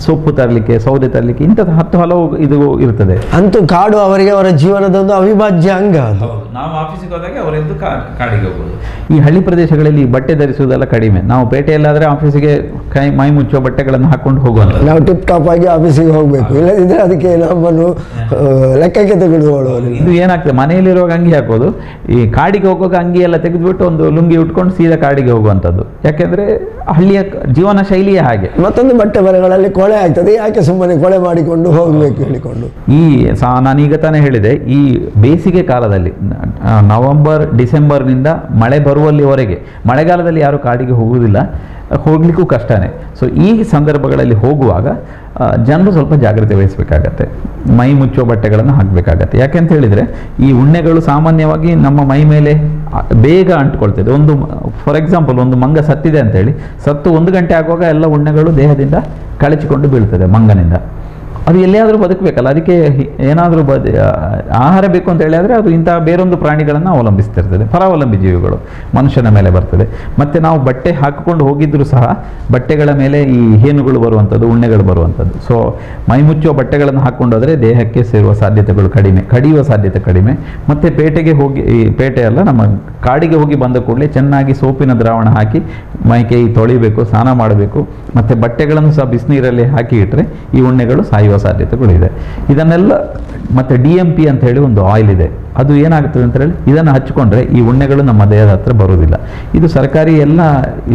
ಸೊಪ್ಪು ತರಲಿಕ್ಕೆ, ಸೌದೆ ತರಲಿಕ್ಕೆ, ಇಂಥದ್ದು ಹಲವು ಇದು ಇರ್ತದೆ.
ಅಂತೂ ಕಾಡು ಅವರಿಗೆ ಅವರ ಜೀವನದ ಒಂದು ಅವಿಭಾಜ್ಯ ಅಂಗ. ಅದು
ನಾವು ಆಫೀಸಿಗೆ ಹೋದಾಗ ಅವರೆದ್ದು ಕಾಡಿಗೆ ಹೋಗ್ಬೋದು. ಈ ಹಳ್ಳಿ ಪ್ರದೇಶಗಳಲ್ಲಿ ಬಟ್ಟೆ ಧರಿಸುವುದೆಲ್ಲ ಕಡಿಮೆ. ನಾವು ಪೇಟೆಯಲ್ಲಾದರೆ ಆಫೀಸಿಗೆ ಮೈ ಮುಚ್ಚುವ ಬಟ್ಟೆಗಳನ್ನು ಹಾಕೊಂಡು ಹೋಗುವಂಥ,
ನಾವು ಟಿಪ್ ಟಾಪ್ ಆಗಿ ಆಫೀಸಿಗೆ ಹೋಗಬೇಕು, ಇಲ್ಲದಿದ್ದರೆ ಅದಕ್ಕೆ ನಮ್ಮನ್ನು ಲೆಕ್ಕಕ್ಕೆ ತೆಗೆದುಕೊಳ್ಳುವವರು.
ಇದು ಏನಾಗ್ತದೆ, ಮನೆಯಲ್ಲಿರುವಾಗ ಅಂಗಿ ಹಾಕೋದು, ಈ ಕಾಡಿಗೆ ಹೋಗುವಾಗ ಅಂಗಿ ಎಲ್ಲ ತೆಗೆದುಬಿಟ್ಟು ಒಂದು ಲುಂಗಿ ಉಟ್ಕೊಂಡು ಸೀದಾ ಕಾಡಿಗೆ ಹೋಗುವಂಥದ್ದು. ಯಾಕೆಂದರೆ ಹಳ್ಳಿಯ ಜೀವನ ಶೈಲಿಯೇ ಹಾಗೆ.
ಮತ್ತೊಂದು ಬಟ್ಟೆ ಬರೆಗಳಲ್ಲಿ ಕೊಳೆ ಆಗ್ತದೆ, ಯಾಕೆ ಸುಮ್ಮನೆ ಕೊಳೆ ಮಾಡಿಕೊಂಡು ಹೋಗಬೇಕು ಹೇಳಿಕೊಂಡು.
ನಾನೀಗ ತಾನೇ ಹೇಳಿದೆ, ಈ ಬೇಸಿಗೆ ಕಾಲದಲ್ಲಿ ನವೆಂಬರ್ ಡಿಸೆಂಬರ್ನಿಂದ ಮಳೆ ಬರುವಲ್ಲಿವರೆಗೆ, ಮಳೆಗಾಲದಲ್ಲಿ ಯಾರು ಕಾಡಿಗೆ ಹೋಗುವುದಿಲ್ಲ, ಹೋಗ್ಲಿಕ್ಕೂ ಕಷ್ಟನೇ. ಸೊ ಈ ಸಂದರ್ಭಗಳಲ್ಲಿ ಹೋಗುವಾಗ ಜನರು ಸ್ವಲ್ಪ ಜಾಗ್ರತೆ ವಹಿಸಬೇಕಾಗತ್ತೆ. ಮೈ ಮುಚ್ಚುವ ಬಟ್ಟೆಗಳನ್ನು ಹಾಕಬೇಕಾಗತ್ತೆ. ಯಾಕೆಂತ ಹೇಳಿದರೆ ಈ ಉಣ್ಣೆಗಳು ಸಾಮಾನ್ಯವಾಗಿ ನಮ್ಮ ಮೈ ಮೇಲೆ ಬೇಗ ಅಂಟ್ಕೊಳ್ತದೆ. ಫಾರ್ ಎಕ್ಸಾಂಪಲ್, ಒಂದು ಮಂಗ ಸತ್ತಿದೆ ಅಂತೇಳಿ, ಸತ್ತು 1 ಗಂಟೆ ಆಗುವಾಗ ಎಲ್ಲ ಉಣ್ಣೆಗಳು ದೇಹದಿಂದ ಕಳಚಿಕೊಂಡು ಬೀಳ್ತದೆ ಮಂಗನಿಂದ. ಅದು ಎಲ್ಲಿಯಾದರೂ ಬದುಕಬೇಕಲ್ಲ, ಅದಕ್ಕೆ ಏನಾದರೂ ಆಹಾರ ಬೇಕು ಅಂತ ಹೇಳಿದರೆ ಅದು ಇಂತಹ ಬೇರೊಂದು ಪ್ರಾಣಿಗಳನ್ನು ಅವಲಂಬಿಸ್ತಿರ್ತದೆ. ಪರಾವಲಂಬಿ ಜೀವಿಗಳು ಮನುಷ್ಯನ ಮೇಲೆ ಬರ್ತದೆ. ಮತ್ತು ನಾವು ಬಟ್ಟೆ ಹಾಕಿಕೊಂಡು ಹೋಗಿದ್ದರೂ ಸಹ ಬಟ್ಟೆಗಳ ಮೇಲೆ ಈ ಹೇನುಗಳು ಬರುವಂಥದ್ದು, ಉಣ್ಣೆಗಳು ಬರುವಂಥದ್ದು. ಸೊ ಮೈ ಮುಚ್ಚುವ ಬಟ್ಟೆಗಳನ್ನು ಹಾಕ್ಕೊಂಡೋದ್ರೆ ದೇಹಕ್ಕೆ ಸೇರುವ ಸಾಧ್ಯತೆಗಳು ಕಡಿಮೆ, ಕಡಿಯುವ ಸಾಧ್ಯತೆ ಕಡಿಮೆ. ಮತ್ತು ಪೇಟೆಗೆ ಹೋಗಿ, ಈ ಪೇಟೆ ಅಲ್ಲ, ನಮ್ಮ ಕಾಡಿಗೆ ಹೋಗಿ ಬಂದ ಕೂಡಲೇ ಚೆನ್ನಾಗಿ ಸೋಪಿನ ದ್ರಾವಣ ಹಾಕಿ ಮೈಕೈ ತೊಳಿಬೇಕು, ಸ್ನಾನ ಮಾಡಬೇಕು. ಮತ್ತು ಬಟ್ಟೆಗಳನ್ನು ಸಹ ಬಿಸಿನೀರಲ್ಲಿ ಹಾಕಿ ಇಟ್ಟರೆ ಈ ಉಣ್ಣೆಗಳು ಸಾಯುವ ಸಾಧ್ಯತೆಗಳಿದೆ. ಇದನ್ನೆಲ್ಲ ಮತ್ತೆ DMP ಅಂತ ಹೇಳಿ ಒಂದು ಆಯಿಲ್ ಇದೆ, ಅದು ಏನಾಗ್ತದೆ ಅಂತ ಹೇಳಿ ಇದನ್ನು ಹಚ್ಚಿಕೊಂಡ್ರೆ ಈ ಉಣ್ಣೆಗಳು ನಮ್ಮ ದೇಹದ ಹತ್ರ ಬರುವುದಿಲ್ಲ. ಇದು ಸರ್ಕಾರಿ ಎಲ್ಲ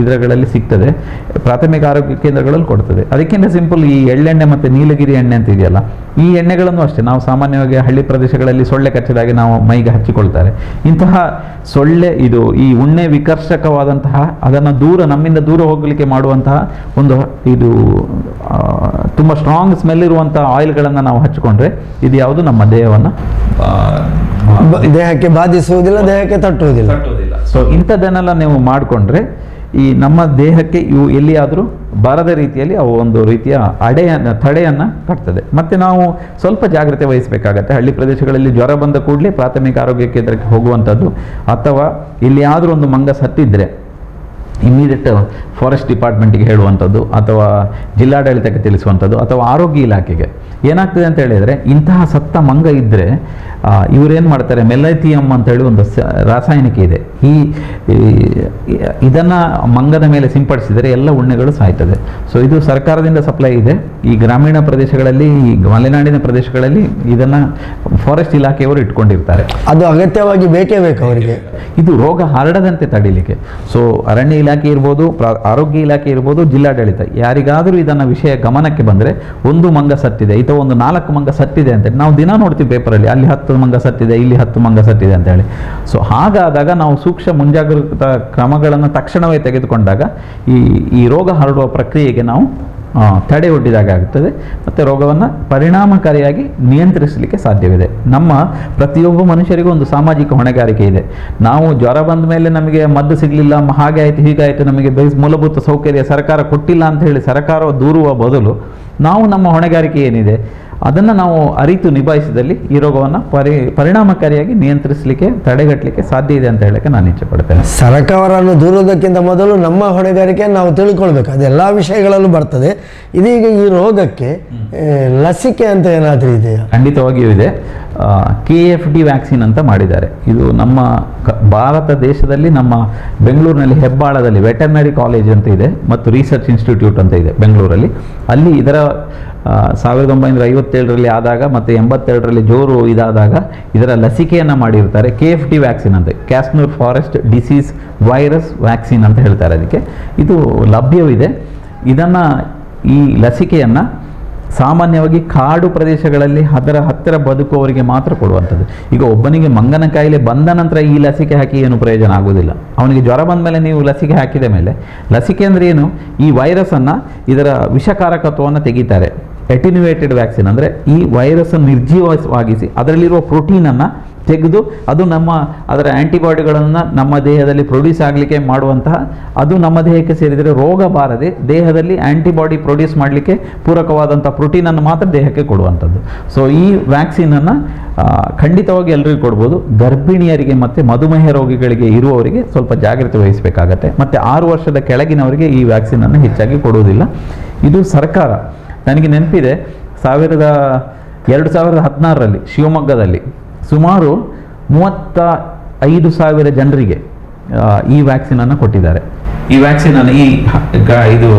ಇದರಲ್ಲಿ ಸಿಗ್ತದೆ, ಪ್ರಾಥಮಿಕ ಆರೋಗ್ಯ ಕೇಂದ್ರಗಳಲ್ಲಿ ಕೊಡ್ತದೆ. ಅದಕ್ಕಿಂತ ಸಿಂಪಲ್ ಈ ಎಳ್ಳೆಣ್ಣೆ ಮತ್ತು ನೀಲಗಿರಿ ಎಣ್ಣೆ ಅಂತ ಇದೆಯಲ್ಲ, ಈ ಎಣ್ಣೆಗಳನ್ನು ಅಷ್ಟೇ ನಾವು ಸಾಮಾನ್ಯವಾಗಿ ಹಳ್ಳಿ ಪ್ರದೇಶಗಳಲ್ಲಿ ಸೊಳ್ಳೆ ಕಚ್ಚಿದಾಗ ನಾವು ಮೈಗೆ ಹಚ್ಚಿಕೊಳ್ತಾರೆ. ಇಂತಹ ಸೊಳ್ಳೆ, ಇದು ಈ ಉಣ್ಣೆ ವಿಕರ್ಷಕವಾದಂತಹ, ಅದನ್ನು ನಮ್ಮಿಂದ ದೂರ ಹೋಗಲಿಕ್ಕೆ ಮಾಡುವಂತಹ ಒಂದು ಇದು ತುಂಬ ಸ್ಟ್ರಾಂಗ್ ಸ್ಮೆಲ್ ಇರುವಂಥ ಆಯಿಲ್ಗಳನ್ನು ನಾವು ಹಚ್ಚಿಕೊಂಡ್ರೆ ಇದು ಯಾವುದು ನಮ್ಮ ದೇಹವನ್ನು
ದೇಹಕ್ಕೆ ಬಾಧಿಸುವುದಿಲ್ಲ, ದೇಹಕ್ಕೆ ತಟ್ಟುವುದಿಲ್ಲ.
ಸೊ ಇಂಥದ್ದನ್ನೆಲ್ಲ ನೀವು ಮಾಡಿಕೊಂಡ್ರೆ ಈ ನಮ್ಮ ದೇಹಕ್ಕೆ ಇವು ಎಲ್ಲಿಯಾದರೂ ಬಾರದ ರೀತಿಯಲ್ಲಿ ಅವು ಒಂದು ರೀತಿಯ ತಡೆಯನ್ನು ಕಟ್ತದೆ. ಮತ್ತು ನಾವು ಸ್ವಲ್ಪ ಜಾಗ್ರತೆ ವಹಿಸಬೇಕಾಗತ್ತೆ. ಹಳ್ಳಿ ಪ್ರದೇಶಗಳಲ್ಲಿ ಜ್ವರ ಬಂದ ಕೂಡಲೇ ಪ್ರಾಥಮಿಕ ಆರೋಗ್ಯ ಕೇಂದ್ರಕ್ಕೆ ಹೋಗುವಂಥದ್ದು, ಅಥವಾ ಎಲ್ಲಿಯಾದರೂ ಒಂದು ಮಂಗ ಸತ್ತಿದ್ದರೆ ಇಮಿಡಿಯೇಟ್ ಫಾರೆಸ್ಟ್ ಡಿಪಾರ್ಟ್ಮೆಂಟಿಗೆ ಹೇಳುವಂಥದ್ದು, ಅಥವಾ ಜಿಲ್ಲಾಡಳಿತಕ್ಕೆ ತಿಳಿಸುವಂಥದ್ದು, ಅಥವಾ ಆರೋಗ್ಯ ಇಲಾಖೆಗೆ. ಏನಾಗ್ತದೆ ಅಂತ ಹೇಳಿದರೆ, ಇಂತಹ ಸತ್ತ ಮಂಗ ಇದ್ದರೆ ಇವರೇನು ಮಾಡ್ತಾರೆ, ಮೆಲೈಥಿಯಮ್ ಅಂತೇಳಿ ಒಂದು ರಾಸಾಯನಿಕ ಇದೆ. ಇದನ್ನು ಮಂಗದ ಮೇಲೆ ಸಿಂಪಡಿಸಿದರೆ ಎಲ್ಲ ಉಣ್ಣೆಗಳು ಸಾಯ್ತದೆ. ಸೊ ಇದು ಸರ್ಕಾರದಿಂದ ಸಪ್ಲೈ ಇದೆ. ಈ ಗ್ರಾಮೀಣ ಪ್ರದೇಶಗಳಲ್ಲಿ, ಈ ಮಲೆನಾಡಿನ ಪ್ರದೇಶಗಳಲ್ಲಿ ಇದನ್ನು ಫಾರೆಸ್ಟ್ ಇಲಾಖೆಯವರು ಇಟ್ಕೊಂಡಿರ್ತಾರೆ.
ಅದು ಅಗತ್ಯವಾಗಿ ಬೇಕೇ ಬೇಕು ಅವರಿಗೆ,
ಇದು ರೋಗ ಹರಡದಂತೆ ತಡೀಲಿಕ್ಕೆ. ಸೊ ಅರಣ್ಯ ಇಲಾಖೆ ಇರ್ಬೋದು, ಆರೋಗ್ಯ ಇಲಾಖೆ ಇರ್ಬೋದು, ಜಿಲ್ಲಾಡಳಿತ, ಯಾರಿಗಾದರೂ ಇದನ್ನು ವಿಷಯ ಗಮನಕ್ಕೆ ಬಂದರೆ, ಒಂದು ಮಂಗ ಸತ್ತಿದೆ ಅಥವಾ ಒಂದು 4 ಮಂಗ ಸತ್ತಿದೆ ಅಂತೇಳಿ ನಾವು ದಿನ ನೋಡ್ತೀವಿ ಪೇಪರಲ್ಲಿ, ಅಲ್ಲಿ 10 ಮಂಗ ಸತ್ತಿದೆ, ಇಲ್ಲಿ 10 ಮಂಗ ಸತ್ತಿದೆ ಅಂತೇಳಿ. ಸೊ ಹಾಗಾದಾಗ ನಾವು ಸೂಕ್ಷ್ಮ ಮುಂಜಾಗ್ರತಾ ಕ್ರಮಗಳನ್ನು ತಕ್ಷಣವೇ ತೆಗೆದುಕೊಂಡಾಗ ಈ ರೋಗ ಹರಡುವ ಪ್ರಕ್ರಿಯೆಗೆ ನಾವು ತಡೆ ಒಡ್ಡಿದಾಗ ಆಗುತ್ತದೆ. ಮತ್ತು ರೋಗವನ್ನು ಪರಿಣಾಮಕಾರಿಯಾಗಿ ನಿಯಂತ್ರಿಸಲಿಕ್ಕೆ ಸಾಧ್ಯವಿದೆ. ನಮ್ಮ ಪ್ರತಿಯೊಬ್ಬ ಮನುಷ್ಯರಿಗೂ ಒಂದು ಸಾಮಾಜಿಕ ಹೊಣೆಗಾರಿಕೆ ಇದೆ. ನಾವು ಜ್ವರ ಬಂದ ಮೇಲೆ ನಮಗೆ ಮದ್ದು ಸಿಗಲಿಲ್ಲ, ಹಾಗೆ ಆಯಿತು ಹೀಗಾಯಿತು, ನಮಗೆ ಮೂಲಭೂತ ಸೌಕರ್ಯ ಸರ್ಕಾರ ಕೊಟ್ಟಿಲ್ಲ ಅಂತ ಹೇಳಿ ಸರ್ಕಾರ ದೂರುವ ಬದಲು ನಾವು ನಮ್ಮ ಹೊಣೆಗಾರಿಕೆ ಏನಿದೆ ಅದನ್ನು ನಾವು ಅರಿತು ನಿಭಾಯಿಸಿದಲ್ಲಿ ಈ ರೋಗವನ್ನು ಪರಿಣಾಮಕಾರಿಯಾಗಿ ನಿಯಂತ್ರಿಸಲಿಕ್ಕೆ, ತಡೆಗಟ್ಟಲಿಕ್ಕೆ ಸಾಧ್ಯ ಇದೆ ಅಂತ ಹೇಳಕ್ಕೆ ನಾನು ಇಚ್ಛೆ ಪಡ್ತೇನೆ.
ಸರ್ಕಾರವನ್ನು ದೂರುವುದಕ್ಕಿಂತ ಮೊದಲು ನಮ್ಮ ಹೊಣೆಗಾರಿಕೆ ನಾವು ತಿಳ್ಕೊಳ್ಬೇಕು. ಅದೆಲ್ಲ ವಿಷಯಗಳಲ್ಲೂ ಬರ್ತದೆ. ಇದೀಗ ಈ ರೋಗಕ್ಕೆ ಲಸಿಕೆ ಅಂತ ಏನಾದರೂ ಇದೆಯಾ?
ಖಂಡಿತವಾಗಿಯೂ ಇದೆ. KFD ವ್ಯಾಕ್ಸಿನ್ ಅಂತ ಮಾಡಿದ್ದಾರೆ. ಇದು ನಮ್ಮ ಭಾರತ ದೇಶದಲ್ಲಿ ನಮ್ಮ ಬೆಂಗಳೂರಿನಲ್ಲಿ ಹೆಬ್ಬಾಳದಲ್ಲಿ ವೆಟರ್ನರಿ ಕಾಲೇಜ್ ಅಂತ ಇದೆ ಮತ್ತು ರಿಸರ್ಚ್ ಇನ್ಸ್ಟಿಟ್ಯೂಟ್ ಅಂತ ಇದೆ ಬೆಂಗಳೂರಲ್ಲಿ. ಅಲ್ಲಿ ಇದರ 1957ರಲ್ಲಿ ಆದಾಗ ಮತ್ತು 82ರಲ್ಲಿ ಜೋರು ಇದಾದಾಗ ಇದರ ಲಸಿಕೆಯನ್ನು ಮಾಡಿರ್ತಾರೆ. KFD ವ್ಯಾಕ್ಸಿನ್ ಅಂತ, ಕ್ಯಾಸ್ನೂರ್ ಫಾರೆಸ್ಟ್ ಡಿಸೀಸ್ ವೈರಸ್ ವ್ಯಾಕ್ಸಿನ್ ಅಂತ ಹೇಳ್ತಾರೆ ಅದಕ್ಕೆ. ಇದು ಲಭ್ಯವಿದೆ. ಇದನ್ನು, ಈ ಲಸಿಕೆಯನ್ನು ಸಾಮಾನ್ಯವಾಗಿ ಕಾಡು ಪ್ರದೇಶಗಳಲ್ಲಿ ಅದರ ಹತ್ತಿರ ಬದುಕುವವರಿಗೆ ಮಾತ್ರ ಕೊಡುವಂಥದ್ದು. ಈಗ ಒಬ್ಬನಿಗೆ ಮಂಗನ ಕಾಯಿಲೆ ಬಂದ ನಂತರ ಈ ಲಸಿಕೆ ಹಾಕಿ ಏನು ಪ್ರಯೋಜನ ಆಗೋದಿಲ್ಲ. ಅವನಿಗೆ ಜ್ವರ ಬಂದ ಮೇಲೆ ನೀವು ಲಸಿಕೆ ಹಾಕಿದ ಮೇಲೆ, ಲಸಿಕೆ ಅಂದರೆ ಏನು, ಈ ವೈರಸ್ಸನ್ನು, ಇದರ ವಿಷಕಾರಕತ್ವವನ್ನು ತೆಗಿತಾರೆ. ಅಟೆನ್ಯುವೇಟೆಡ್ ವ್ಯಾಕ್ಸಿನ್ ಅಂದರೆ ಈ ವೈರಸ್ಸನ್ನು ನಿರ್ಜೀವವಾಗಿಸಿ ಅದರಲ್ಲಿರುವ ಪ್ರೋಟೀನನ್ನು ತೆಗೆದು ಅದು ಅದರ ಆ್ಯಂಟಿಬಾಡಿಗಳನ್ನು ನಮ್ಮ ದೇಹದಲ್ಲಿ ಪ್ರೊಡ್ಯೂಸ್ ಆಗಲಿಕ್ಕೆ ಮಾಡುವಂತಹ, ಅದು ನಮ್ಮ ದೇಹಕ್ಕೆ ಸೇರಿದರೆ ರೋಗ ಬಾರದೆ ದೇಹದಲ್ಲಿ ಆ್ಯಂಟಿಬಾಡಿ ಪ್ರೊಡ್ಯೂಸ್ ಮಾಡಲಿಕ್ಕೆ ಪೂರಕವಾದಂಥ ಪ್ರೋಟೀನನ್ನು ಮಾತ್ರ ದೇಹಕ್ಕೆ ಕೊಡುವಂಥದ್ದು. ಸೊ ಈ ವ್ಯಾಕ್ಸಿನನ್ನು ಖಂಡಿತವಾಗಿ ಎಲ್ಲರಿಗೂ ಕೊಡ್ಬೋದು. ಗರ್ಭಿಣಿಯರಿಗೆ ಮತ್ತು ಮಧುಮೇಹ ರೋಗಿಗಳಿಗೆ ಇರುವವರಿಗೆ ಸ್ವಲ್ಪ ಜಾಗ್ರತೆ ವಹಿಸಬೇಕಾಗತ್ತೆ. ಮತ್ತು 6 ವರ್ಷದ ಕೆಳಗಿನವರಿಗೆ ಈ ವ್ಯಾಕ್ಸಿನನ್ನು ಹೆಚ್ಚಾಗಿ ಕೊಡುವುದಿಲ್ಲ. ಇದು ಸರ್ಕಾರ, ನನಗೆ ನೆನಪಿದೆ 2016ರಲ್ಲಿ ಶಿವಮೊಗ್ಗದಲ್ಲಿ ಸುಮಾರು 35,000 ಜನರಿಗೆ ಈ ವ್ಯಾಕ್ಸಿನನ್ನು ಕೊಟ್ಟಿದ್ದಾರೆ. ಈ ವ್ಯಾಕ್ಸಿನನ್ನು ಇದು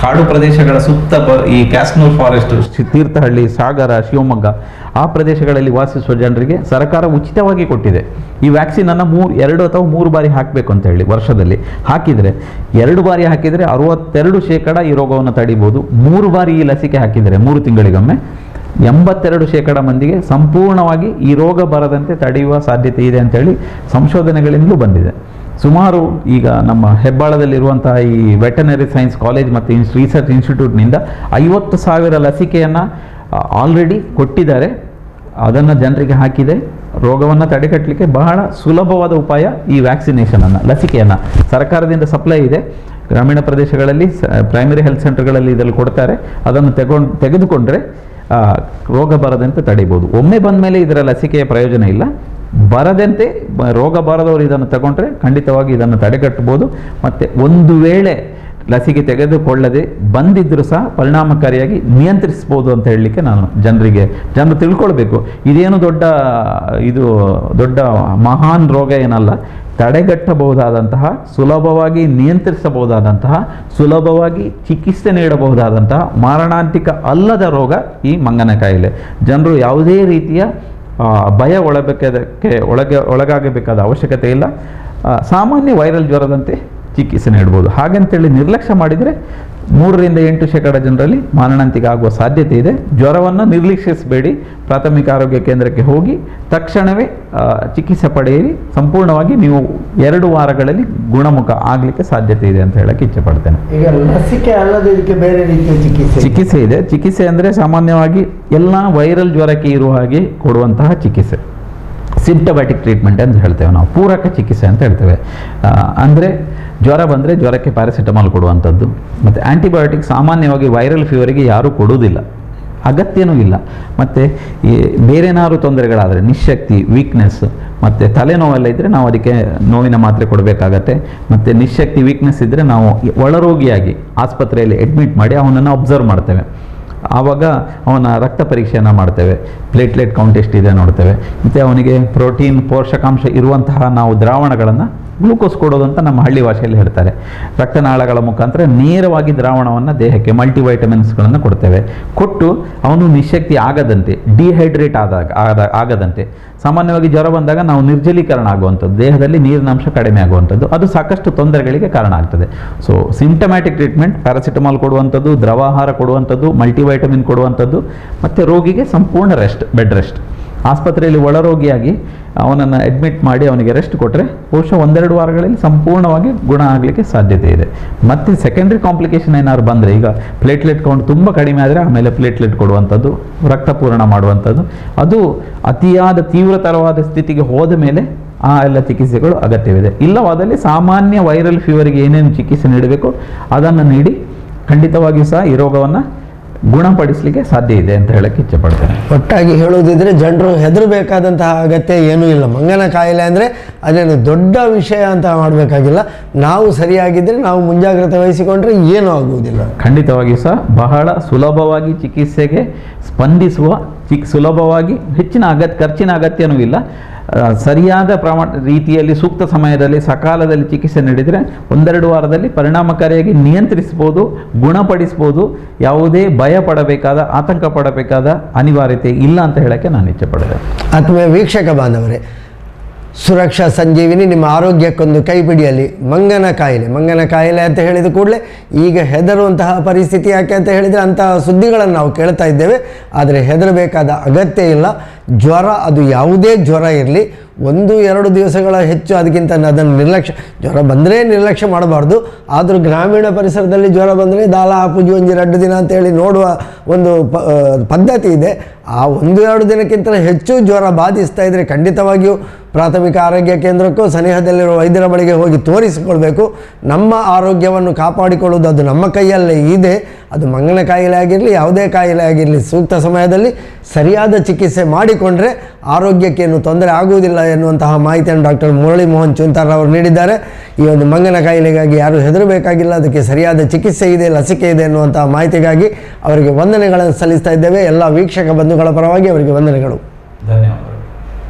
ಕಾಡು ಪ್ರದೇಶಗಳ ಸುತ್ತ ಈ ಕ್ಯಾಸ್ನೂರ್ ಫಾರೆಸ್ಟ್, ತೀರ್ಥಹಳ್ಳಿ, ಸಾಗರ, ಶಿವಮೊಗ್ಗ ಆ ಪ್ರದೇಶಗಳಲ್ಲಿ ವಾಸಿಸುವ ಜನರಿಗೆ ಸರ್ಕಾರ ಉಚಿತವಾಗಿ ಕೊಟ್ಟಿದೆ. ಈ ವ್ಯಾಕ್ಸಿನನ್ನು 2 ಅಥವಾ 3 ಬಾರಿ ಹಾಕಬೇಕು ಅಂತ ಹೇಳಿ ವರ್ಷದಲ್ಲಿ ಹಾಕಿದರೆ, 2 ಬಾರಿ ಹಾಕಿದರೆ 62% ಈ ರೋಗವನ್ನು ತಡಿಬೋದು. 3 ಬಾರಿ ಈ ಲಸಿಕೆ ಹಾಕಿದರೆ 3 ತಿಂಗಳಿಗೊಮ್ಮೆ 82% ಮಂದಿಗೆ ಸಂಪೂರ್ಣವಾಗಿ ಈ ರೋಗ ಬರದಂತೆ ತಡೆಯುವ ಸಾಧ್ಯತೆ ಇದೆ ಅಂತೇಳಿ ಸಂಶೋಧನೆಗಳಿಂದಲೂ ಬಂದಿದೆ. ಸುಮಾರು ಈಗ ನಮ್ಮ ಹೆಬ್ಬಾಳದಲ್ಲಿರುವಂತಹ ಈ ವೆಟರ್ನರಿ ಸೈನ್ಸ್ ಕಾಲೇಜ್ ಮತ್ತು ರಿಸರ್ಚ್ ಇನ್ಸ್ಟಿಟ್ಯೂಟ್ನಿಂದ 50,000 ಲಸಿಕೆಯನ್ನು ಆಲ್ರೆಡಿ ಕೊಟ್ಟಿದ್ದಾರೆ. ಅದನ್ನು ಜನರಿಗೆ ಹಾಕಿದೆ. ರೋಗವನ್ನು ತಡೆಗಟ್ಟಲಿಕ್ಕೆ ಬಹಳ ಸುಲಭವಾದ ಉಪಾಯ ಈ ವ್ಯಾಕ್ಸಿನೇಷನನ್ನು, ಲಸಿಕೆಯನ್ನು ಸರ್ಕಾರದಿಂದ ಸಪ್ಲೈ ಇದೆ. ಗ್ರಾಮೀಣ ಪ್ರದೇಶಗಳಲ್ಲಿ ಪ್ರೈಮರಿ ಹೆಲ್ತ್ ಸೆಂಟರ್ಗಳಲ್ಲಿ ಇದರಲ್ಲಿ ಕೊಡ್ತಾರೆ. ಅದನ್ನು ತೆಗೆದುಕೊಂಡ್ರೆ ರೋಗ ಬರದಂತೆ ತಡಿಬೋದು. ಒಮ್ಮೆ ಬಂದ ಮೇಲೆ ಇದರ ಲಸಿಕೆಯ ಪ್ರಯೋಜನ ಇಲ್ಲ. ಬರದಂತೆ, ರೋಗ ಬಾರದವರು ಇದನ್ನು ತಗೊಂಡ್ರೆ ಖಂಡಿತವಾಗಿ ಇದನ್ನು ತಡೆಗಟ್ಟಬಹುದು. ಮತ್ತು ಒಂದು ವೇಳೆ ಲಸಿಕೆ ತೆಗೆದುಕೊಳ್ಳದೆ ಬಂದಿದ್ದರೂ ಸಹ ಪರಿಣಾಮಕಾರಿಯಾಗಿ ನಿಯಂತ್ರಿಸ್ಬೋದು ಅಂತ ಹೇಳಲಿಕ್ಕೆ ನಾನು ಜನರು ತಿಳ್ಕೊಳ್ಬೇಕು. ಇದೇನು ದೊಡ್ಡ ಮಹಾನ್ ರೋಗ ಏನಲ್ಲ. ತಡೆಗಟ್ಟಬಹುದಾದಂತಹ, ಸುಲಭವಾಗಿ ನಿಯಂತ್ರಿಸಬಹುದಾದಂತಹ, ಸುಲಭವಾಗಿ ಚಿಕಿತ್ಸೆ ನೀಡಬಹುದಾದಂತಹ ಮಾರಣಾಂತಿಕ ಅಲ್ಲದ ರೋಗ ಈ ಮಂಗನ ಕಾಯಿಲೆ. ಜನರು ಯಾವುದೇ ರೀತಿಯ ಭಯ ಒಳಗಾಗಬೇಕಾದ ಅವಶ್ಯಕತೆ ಇಲ್ಲ. ಸಾಮಾನ್ಯ ವೈರಲ್ ಜ್ವರದಂತೆ ಚಿಕಿತ್ಸೆ ನೀಡ್ಬೋದು. ಹಾಗಂತೇಳಿ ನಿರ್ಲಕ್ಷ್ಯ ಮಾಡಿದರೆ 3ರಿಂದ 8% ಜನರಲ್ಲಿ ಮಾರಣಾಂತಿಕ ಆಗುವ ಸಾಧ್ಯತೆ ಇದೆ. ಜ್ವರವನ್ನು ನಿರ್ಲಕ್ಷಿಸಬೇಡಿ. ಪ್ರಾಥಮಿಕ ಆರೋಗ್ಯ ಕೇಂದ್ರಕ್ಕೆ ಹೋಗಿ ತಕ್ಷಣವೇ ಚಿಕಿತ್ಸೆ ಪಡೆಯಿರಿ. ಸಂಪೂರ್ಣವಾಗಿ ನೀವು 2 ವಾರಗಳಲ್ಲಿ ಗುಣಮುಖ ಆಗಲಿಕ್ಕೆ ಸಾಧ್ಯತೆ ಇದೆ ಅಂತ ಹೇಳಕ್ಕೆ ಇಚ್ಛೆ ಪಡ್ತೇನೆ.
ಈಗ ಲಸಿಕೆ ಅಲ್ಲದೆ ಇದಕ್ಕೆ ಬೇರೆ ರೀತಿಯ ಚಿಕಿತ್ಸೆ ಇದೆ.
ಚಿಕಿತ್ಸೆ ಅಂದರೆ ಸಾಮಾನ್ಯವಾಗಿ ಎಲ್ಲ ವೈರಲ್ ಜ್ವರಕ್ಕೆ ಇರುವ ಹಾಗೆ ಕೊಡುವಂತಹ ಚಿಕಿತ್ಸೆ, ಸಿಂಪ್ಟಮ್ಯಾಟಿಕ್ ಟ್ರೀಟ್ಮೆಂಟ್ ಅಂತ ಹೇಳ್ತೇವೆ ನಾವು, ಪೂರಕ ಚಿಕಿತ್ಸೆ ಅಂತ ಹೇಳ್ತೇವೆ. ಅಂದರೆ ಜ್ವರ ಬಂದರೆ ಜ್ವರಕ್ಕೆ ಪ್ಯಾರಾಸಿಟಮಾಲ್ ಕೊಡುವಂಥದ್ದು. ಮತ್ತು ಆ್ಯಂಟಿಬಯೋಟಿಕ್ ಸಾಮಾನ್ಯವಾಗಿ ವೈರಲ್ ಫೀವರಿಗೆ ಯಾರೂ ಕೊಡುವುದಿಲ್ಲ, ಅಗತ್ಯನೂ ಇಲ್ಲ. ಮತ್ತು ಬೇರೆನಾರು ತೊಂದರೆಗಳಾದರೆ, ನಿಶ್ಶಕ್ತಿ, ವೀಕ್ನೆಸ್ ಮತ್ತು ತಲೆನೋವೆಲ್ಲ ಇದ್ದರೆ ನಾವು ಅದಕ್ಕೆ ನೋವಿನ ಮಾತ್ರೆ ಕೊಡಬೇಕಾಗತ್ತೆ. ಮತ್ತು ನಿಶ್ಶಕ್ತಿ, ವೀಕ್ನೆಸ್ ಇದ್ದರೆ ನಾವು ಒಳರೋಗಿಯಾಗಿ ಆಸ್ಪತ್ರೆಯಲ್ಲಿ ಅಡ್ಮಿಟ್ ಮಾಡಿ ಅವನನ್ನು ಅಬ್ಸರ್ವ್ ಮಾಡ್ತೇವೆ. ಆವಾಗ ಅವನ ರಕ್ತ ಪರೀಕ್ಷೆಯನ್ನು ಮಾಡ್ತೇವೆ, ಪ್ಲೇಟ್ಲೆಟ್ ಕೌಂಟ್ ಎಷ್ಟಿದೆ ನೋಡ್ತೇವೆ. ಮತ್ತು ಅವನಿಗೆ ಪ್ರೋಟೀನ್, ಪೋಷಕಾಂಶ ಇರುವಂತಹ ನಾವು ದ್ರಾವಣಗಳನ್ನು, ಗ್ಲೂಕೋಸ್ ಕೊಡೋದು ಅಂತ ನಮ್ಮ ಹಳ್ಳಿ ಭಾಷೆಯಲ್ಲಿ ಹೇಳ್ತಾರೆ, ರಕ್ತನಾಳಗಳ ಮುಖಾಂತರ ನೇರವಾಗಿ ದ್ರಾವಣವನ್ನು ದೇಹಕ್ಕೆ, ಮಲ್ಟಿವೈಟಮಿನ್ಸ್ಗಳನ್ನು ಕೊಡ್ತೇವೆ. ಕೊಟ್ಟು ಅವನು ನಿಶ್ಶಕ್ತಿ ಆಗದಂತೆ, ಡಿಹೈಡ್ರೇಟ್ ಆಗದಂತೆ, ಸಾಮಾನ್ಯವಾಗಿ ಜ್ವರ ಬಂದಾಗ ನಾವು ನಿರ್ಜಲೀಕರಣ ಆಗುವಂಥದ್ದು, ದೇಹದಲ್ಲಿ ನೀರಿನ ಅಂಶ ಕಡಿಮೆ ಆಗುವಂಥದ್ದು, ಅದು ಸಾಕಷ್ಟು ತೊಂದರೆಗಳಿಗೆ ಕಾರಣ ಆಗ್ತದೆ. ಸೊ ಸಿಂಪ್ಟಮ್ಯಾಟಿಕ್ ಟ್ರೀಟ್ಮೆಂಟ್, ಪ್ಯಾರಾಸಿಟಮಾಲ್ ಕೊಡುವಂಥದ್ದು, ದ್ರವಾಹಾರ ಕೊಡುವಂಥದ್ದು, ಮಲ್ಟಿವೈಟಮಿನ್ ಕೊಡುವಂಥದ್ದು, ಮತ್ತು ರೋಗಿಗೆ ಸಂಪೂರ್ಣ ರೆಸ್ಟ್, ಬೆಡ್ ರೆಸ್ಟ್. ಆಸ್ಪತ್ರೆಯಲ್ಲಿ ಒಳರೋಗಿಯಾಗಿ ಅವನನ್ನು ಅಡ್ಮಿಟ್ ಮಾಡಿ ಅವನಿಗೆ ರೆಸ್ಟ್ ಕೊಟ್ಟರೆ ಬಹುಶಃ 1-2 ವಾರಗಳಲ್ಲಿ ಸಂಪೂರ್ಣವಾಗಿ ಗುಣ ಆಗಲಿಕ್ಕೆ ಸಾಧ್ಯತೆ ಇದೆ. ಮತ್ತು ಸೆಕೆಂಡ್ರಿ ಕಾಂಪ್ಲಿಕೇಶನ್ ಏನಾದ್ರು ಬಂದರೆ, ಈಗ ಪ್ಲೇಟ್ಲೆಟ್ ಕೌಂಟ್ ತುಂಬ ಕಡಿಮೆ ಆದರೆ ಆಮೇಲೆ ಪ್ಲೇಟ್ಲೆಟ್ ಕೊಡುವಂಥದ್ದು, ರಕ್ತಪೂರಣ ಮಾಡುವಂಥದ್ದು, ಅದು ಅತಿಯಾದ ತೀವ್ರತರವಾದ ಸ್ಥಿತಿಗೆ ಹೋದ ಮೇಲೆ ಆ ಎಲ್ಲ ಚಿಕಿತ್ಸೆಗಳು ಅಗತ್ಯವಿದೆ. ಇಲ್ಲವಾದಲ್ಲಿ ಸಾಮಾನ್ಯ ವೈರಲ್ ಫೀವರಿಗೆ ಏನೇನು ಚಿಕಿತ್ಸೆ ನೀಡಬೇಕು ಅದನ್ನು ನೀಡಿ ಖಂಡಿತವಾಗಿಯೂ ಸಹ ಈ ರೋಗವನ್ನು ಗುಣಪಡಿಸಲಿಕ್ಕೆ ಸಾಧ್ಯ ಇದೆ ಅಂತ ಹೇಳಕ್ಕೆ ಇಚ್ಛೆ ಪಡ್ತೇನೆ.
ಒಟ್ಟಾಗಿ ಹೇಳುವುದಿದ್ರೆ ಜನರು ಹೆದರಬೇಕಾದಂತಹ ಅಗತ್ಯ ಏನೂ ಇಲ್ಲ. ಮಂಗನ ಕಾಯಿಲೆ ಅಂದರೆ ಅದೇನು ದೊಡ್ಡ ವಿಷಯ ಅಂತ ಮಾಡಬೇಕಾಗಿಲ್ಲ. ನಾವು ಸರಿಯಾಗಿದ್ದರೆ ನಾವು ಮುಂಜಾಗ್ರತೆ ವಹಿಸಿಕೊಂಡ್ರೆ ಏನೂ ಆಗುವುದಿಲ್ಲ.
ಖಂಡಿತವಾಗಿ ಸಹ ಬಹಳ ಸುಲಭವಾಗಿ ಚಿಕಿತ್ಸೆಗೆ ಸ್ಪಂದಿಸುವ ಸುಲಭವಾಗಿ ಹೆಚ್ಚಿನ ಖರ್ಚಿನ ಅಗತ್ಯನೂ ಇಲ್ಲ. ಸರಿಯಾದ ರೀತಿಯಲ್ಲಿ ಸೂಕ್ತ ಸಮಯದಲ್ಲಿ ಸಕಾಲದಲ್ಲಿ ಚಿಕಿತ್ಸೆ ನೀಡಿದರೆ 1-2 ವಾರದಲ್ಲಿ ಪರಿಣಾಮಕಾರಿಯಾಗಿ ನಿಯಂತ್ರಿಸ್ಬೋದು, ಗುಣಪಡಿಸ್ಬೋದು. ಯಾವುದೇ ಭಯ ಪಡಬೇಕಾದ, ಆತಂಕ ಪಡಬೇಕಾದ ಅನಿವಾರ್ಯತೆ ಇಲ್ಲ ಅಂತ ಹೇಳಕ್ಕೆ ನಾನು ಇಚ್ಛೆ ಪಡಿದೆ.
ಆತ್ಮೀಯ ವೀಕ್ಷಕ ಬಾಂಧವರೇ, ಸುರಕ್ಷಾ ಸಂಜೀವಿನಿ ನಿಮ್ಮ ಆರೋಗ್ಯಕ್ಕೊಂದು ಕೈಪಿಡಿಯಲ್ಲಿ ಮಂಗನ ಕಾಯಿಲೆ ಅಂತ ಹೇಳಿದ ಕೂಡಲೇ ಈಗ ಹೆದರುವಂತಹ ಪರಿಸ್ಥಿತಿ. ಯಾಕೆ ಅಂತ ಹೇಳಿದರೆ ಅಂತಹ ಸುದ್ದಿಗಳನ್ನು ನಾವು ಕೇಳ್ತಾ ಇದ್ದೇವೆ. ಆದರೆ ಹೆದರಬೇಕಾದ ಅಗತ್ಯ ಇಲ್ಲ. ಜ್ವರ, ಅದು ಯಾವುದೇ ಜ್ವರ ಇರಲಿ, 1-2 ದಿವಸಗಳ ಹೆಚ್ಚು ಅದಕ್ಕಿಂತ ಅದನ್ನು ಜ್ವರ ಬಂದರೆ ನಿರ್ಲಕ್ಷ್ಯ ಮಾಡಬಾರ್ದು. ಆದರೂ ಗ್ರಾಮೀಣ ಪರಿಸರದಲ್ಲಿ ಜ್ವರ ಬಂದರೆ ದಾಲ ಪೂಜೆ 1-2 ದಿನ ಅಂತೇಳಿ ನೋಡುವ ಒಂದು ಪದ್ಧತಿ ಇದೆ. ಆ 1-2 ದಿನಕ್ಕಿಂತ ಹೆಚ್ಚು ಜ್ವರ ಬಾಧಿಸ್ತಾ ಇದ್ದರೆ ಖಂಡಿತವಾಗಿಯೂ ಪ್ರಾಥಮಿಕ ಆರೋಗ್ಯ ಕೇಂದ್ರಕ್ಕೂ ಸನಿಹದಲ್ಲಿರುವ ವೈದ್ಯರ ಬಳಿಗೆ ಹೋಗಿ ತೋರಿಸಿಕೊಳ್ಬೇಕು. ನಮ್ಮ ಆರೋಗ್ಯವನ್ನು ಕಾಪಾಡಿಕೊಳ್ಳುವುದು ಅದು ನಮ್ಮ ಕೈಯಲ್ಲೇ ಇದೆ. ಅದು ಮಂಗನ ಕಾಯಿಲೆ ಆಗಿರಲಿ, ಯಾವುದೇ ಕಾಯಿಲೆ ಆಗಿರಲಿ, ಸೂಕ್ತ ಸಮಯದಲ್ಲಿ ಸರಿಯಾದ ಚಿಕಿತ್ಸೆ ಮಾಡಿಕೊಂಡ್ರೆ ಆರೋಗ್ಯಕ್ಕೇನು ತೊಂದರೆ ಆಗುವುದಿಲ್ಲ ಎನ್ನುವಂತಹ ಮಾಹಿತಿಯನ್ನು ಡಾಕ್ಟರ್ ಮುರಳಿ ಮೋಹನ್ ಚೂಂತಾರ್ ಅವರು ನೀಡಿದ್ದಾರೆ. ಈ ಒಂದು ಮಂಗನ ಕಾಯಿಲೆಗಾಗಿ ಯಾರು ಹೆದರಬೇಕಾಗಿಲ್ಲ, ಅದಕ್ಕೆ ಸರಿಯಾದ ಚಿಕಿತ್ಸೆ ಇದೆ, ಲಸಿಕೆ ಇದೆ ಎನ್ನುವಂತಹ ಮಾಹಿತಿಗಾಗಿ ಅವರಿಗೆ ವಂದನೆಗಳನ್ನು ಸಲ್ಲಿಸ್ತಾ ಇದ್ದೇವೆ. ಎಲ್ಲ ವೀಕ್ಷಕ ಬಂಧುಗಳ ಪರವಾಗಿ ಅವರಿಗೆ ವಂದನೆಗಳು.
ಧನ್ಯವಾದ.